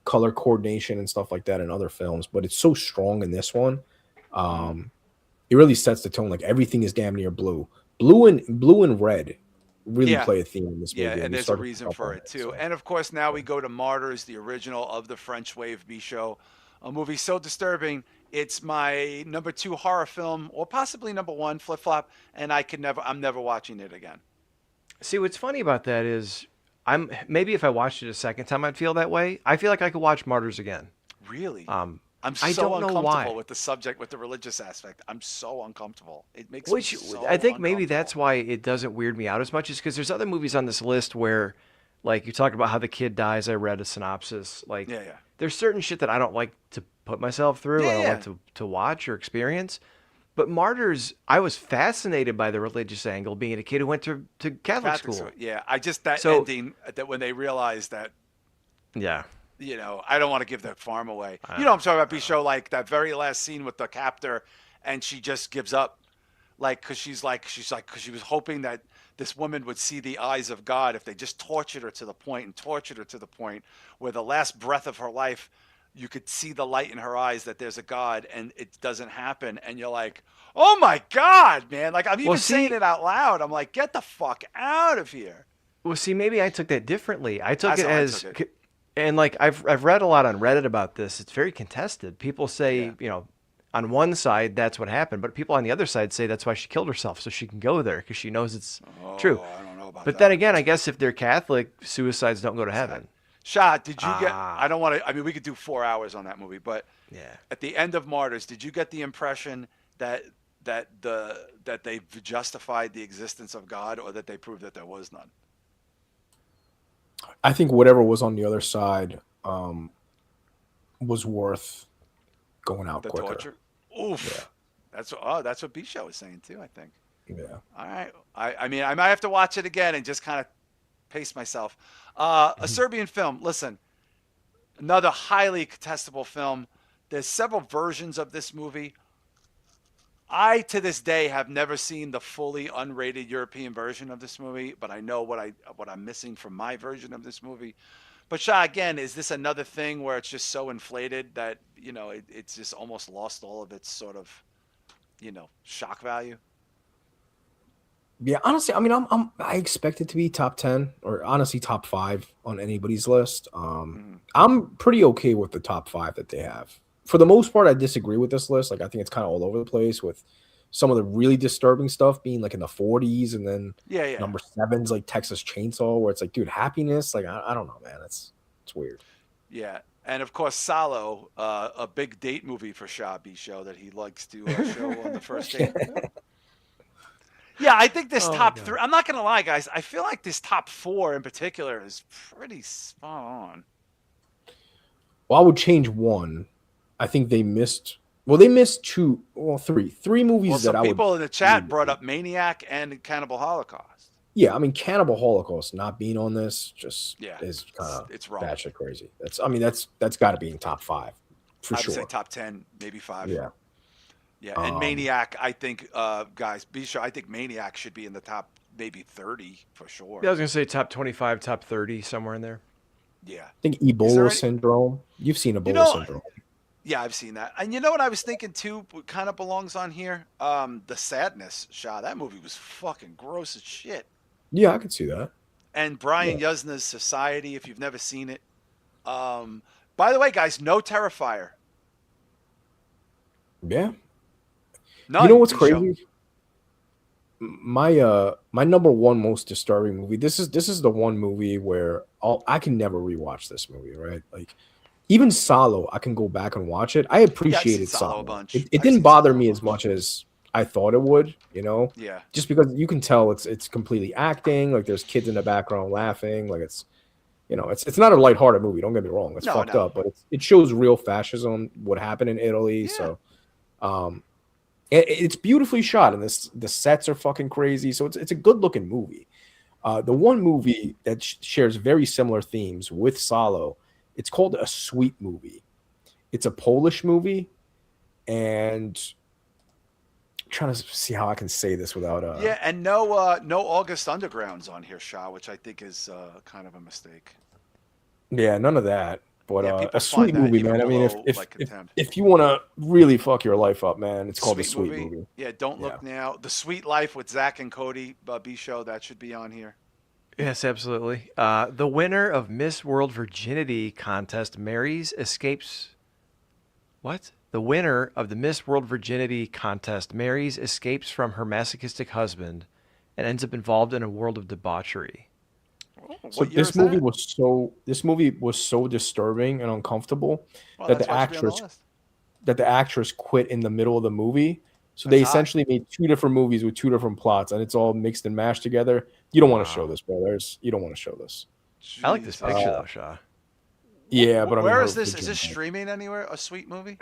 color coordination and stuff like that in other films, but it's so strong in this one. It really sets the tone. Like everything is damn near blue and red really play a theme in this movie. Yeah, and there's a reason for it too. And of course, now we go to Martyrs, the original of the French Wave B-Show, a movie so disturbing. It's my number 2 horror film, or possibly number 1, flip-flop, and I'm never watching it again. See, what's funny about that is maybe if I watched it a second time, I'd feel that way. I feel like I could watch Martyrs again. Really? I'm so uncomfortable with the subject, with the religious aspect. I'm so uncomfortable. It makes me so I think maybe that's why it doesn't weird me out as much, is because there's other movies on this list where, like, you talked about how the kid dies. I read a synopsis. Like, there's certain shit that I don't like to put myself through. I don't like to watch or experience. But Martyrs, I was fascinated by the religious angle, being a kid who went to Catholic school. Yeah, ending, that when they realized that. Yeah. I don't want to give the farm away. I'm talking about, B-Show, like that very last scene with the captor, and she just gives up, like, because she was hoping that this woman would see the eyes of God if they just tortured her to the point where the last breath of her life, you could see the light in her eyes that there's a God, and it doesn't happen, and you're like, oh my God, man! Like, I'm even saying it out loud. I'm like, get the fuck out of here. Well, see, maybe I took that differently. I took it as. And like I've read a lot on Reddit about this. It's very contested. People say, on one side that's what happened, but people on the other side say that's why she killed herself, so she can go there because she knows it's true. I don't know about that. But then again, I guess if they're Catholic, suicides don't go to heaven. Shah, did you get? I don't want to. I mean, we could do 4 hours on that movie, but at the end of Martyrs, did you get the impression that they justified the existence of God, or that they proved that there was none? I think whatever was on the other side was worth going out quicker. Torture? Oof. Yeah. That's what B-Show was saying too, I think. Yeah. All right. I mean, I might have to watch it again and just kind of pace myself. A Serbian film. Listen, another highly contestable film. There's several versions of this movie. I, to this day, have never seen the fully unrated European version of this movie, but I know what I'm missing from my version of this movie. But Shah, again, is this another thing where it's just so inflated that, it's just almost lost all of its sort of, shock value? Yeah, honestly, I mean, I expect it to be top 10 or honestly top 5 on anybody's list. I'm pretty okay with the top 5 that they have. For the most part, I disagree with this list. Like, I think it's kind of all over the place, with some of the really disturbing stuff being like in the 40s, and then number 7's like Texas Chainsaw, where it's like, dude, happiness. Like, I don't know, man. It's weird. Yeah, and of course, Salo, a big date movie for Shah B-Show that he likes to show on the first date. Yeah, I think this top 3. I'm not gonna lie, guys. I feel like this top 4 in particular is pretty spot on. Well, I would change one. I think they missed. Well, they missed two. Well, three movies Well, that some I would. people in the chat brought up Maniac and Cannibal Holocaust. Yeah, I mean, Cannibal Holocaust not being on this just Yeah, is kind of it's wrong. batshit crazy. That's got to be in top 5 for I would sure. say top 10, maybe 5. Yeah. Yeah, and Maniac, I think, guys, be sure. I think Maniac should be in the top maybe 30 for sure. Yeah, I was gonna say top 25, top 30, somewhere in there. Yeah. I think Ebola syndrome. You've seen Ebola syndrome. Yeah, I've seen that. And you know what I was thinking too, kind of belongs on here? The Sadness, Shah. That movie was fucking gross as shit. Yeah, I could see that. And Brian Yuzna's Society, if you've never seen it. By the way, guys, no Terrifier. Yeah. None, you know what's crazy? My number one most disturbing movie. This is the one movie where I can never rewatch this movie, right? Like even Salo, I can go back and watch it. I appreciated Salo a bunch. It didn't bother me as much as I thought it would, you know? Yeah. Just because you can tell it's completely acting, like there's kids in the background laughing, like it's not a lighthearted movie, don't get me wrong. It's fucked up, but it shows real fascism, what happened in Italy. Yeah. So it's beautifully shot, and the sets are fucking crazy. So it's a good looking movie. The one movie that shares very similar themes with Salo, it's called A Sweet Movie. It's a Polish movie, and I'm trying to see how I can say this without and no August Underground's on here, Shah, which I think is kind of a mistake. Yeah, none of that. But A Sweet Movie, man. I mean, if you want to really fuck your life up, man, it's called A Sweet Movie. Yeah, Don't Look Now. The Sweet Life with Zach and Cody B Show, that should be on here. Yes, absolutely. The winner of Miss World Virginity contest escapes. What? The winner of the Miss World Virginity contest escapes from her masochistic husband and ends up involved in a world of debauchery. So this movie was so disturbing and uncomfortable that the actress quit in the middle of the movie. So they essentially made two different movies with two different plots, and it's all mixed and mashed together. You don't want to show this, brothers. You don't want to show this. Jeez. I like this picture though, Shah. Yeah, but where is this? Is this streaming anywhere? A Sweet Movie?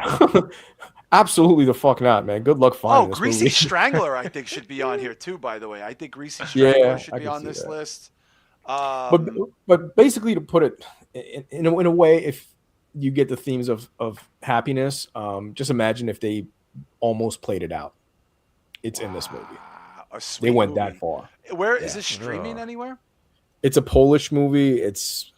Absolutely the fuck not, man. Good luck finding this Greasy movie. Strangler, I think, should be on here too. By the way, I think Greasy Strangler should be on this list. But basically, to put it in a way, if you get the themes of happiness, just imagine if they almost played it out. It's in this movie. They went that far. Where is this streaming anywhere? It's a Polish movie. It's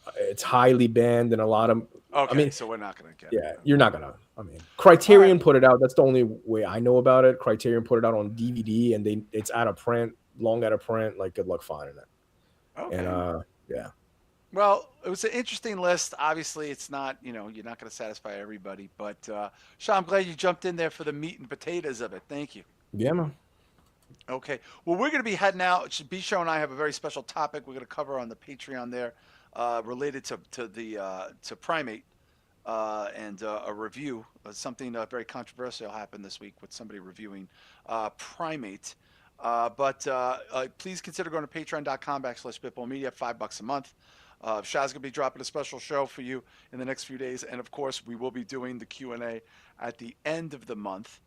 highly banned in a lot of. Okay, I mean, so we're not gonna get. Yeah, you're not gonna. I mean, Criterion put it out. That's the only way I know about it. Criterion put it out on DVD, and it's out of print, long out of print. Like, good luck finding it. Okay. And yeah. Well, it was an interesting list. Obviously, it's not, you're not going to satisfy everybody. But, Shah, I'm glad you jumped in there for the meat and potatoes of it. Thank you. Yeah, man. Okay. Well, we're going to be heading out. B-Show and I have a very special topic we're going to cover on the Patreon there related to Primate and a review. Something very controversial happened this week with somebody reviewing Primate. But please consider going to patreon.com/spitballmedia, $5 a month. Shah's going to be dropping a special show for you in the next few days. And, of course, we will be doing the Q&A at the end of the month.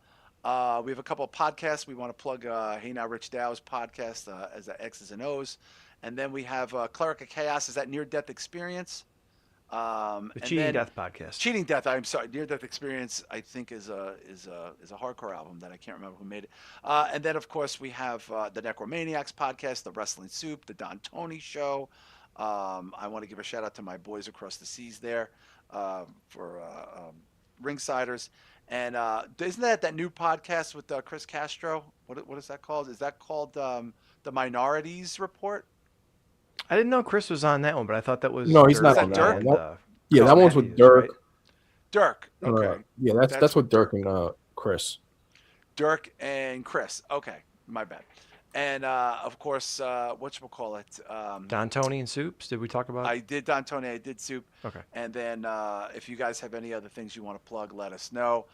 We have a couple of podcasts. We want to plug Hey Now Rich Dow's podcast as the X's and O's. And then we have Cleric of Chaos. Is that Near Death Experience? The Cheating Death podcast. Cheating Death. I'm sorry. Near Death Experience, I think, is a hardcore album that I can't remember who made it. And then, of course, we have the Necromaniacs podcast, the Wrestling Soup, the Don Tony Show. I want to give a shout out to my boys across the seas there for Ringsiders. And isn't that new podcast with Chris Castro? What is that called? Is that called the Minorities Report? I didn't know Chris was on that one, but I thought that was no. He's not on that one. Yeah, that one's with Dirk. Right? Dirk. Okay. Yeah, that's with Dirk and Chris. Dirk and Chris. Okay, my bad. And of course, whatchamacallit? Don Tony and Soups. Did we talk about? I did Don Tony. I did Soup. Okay. And then if you guys have any other things you want to plug, let us know.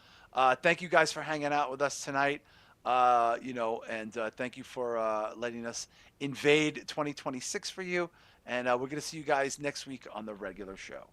Thank you guys for hanging out with us tonight. And thank you for letting us invade 2026 for you. And we're going to see you guys next week on the regular show.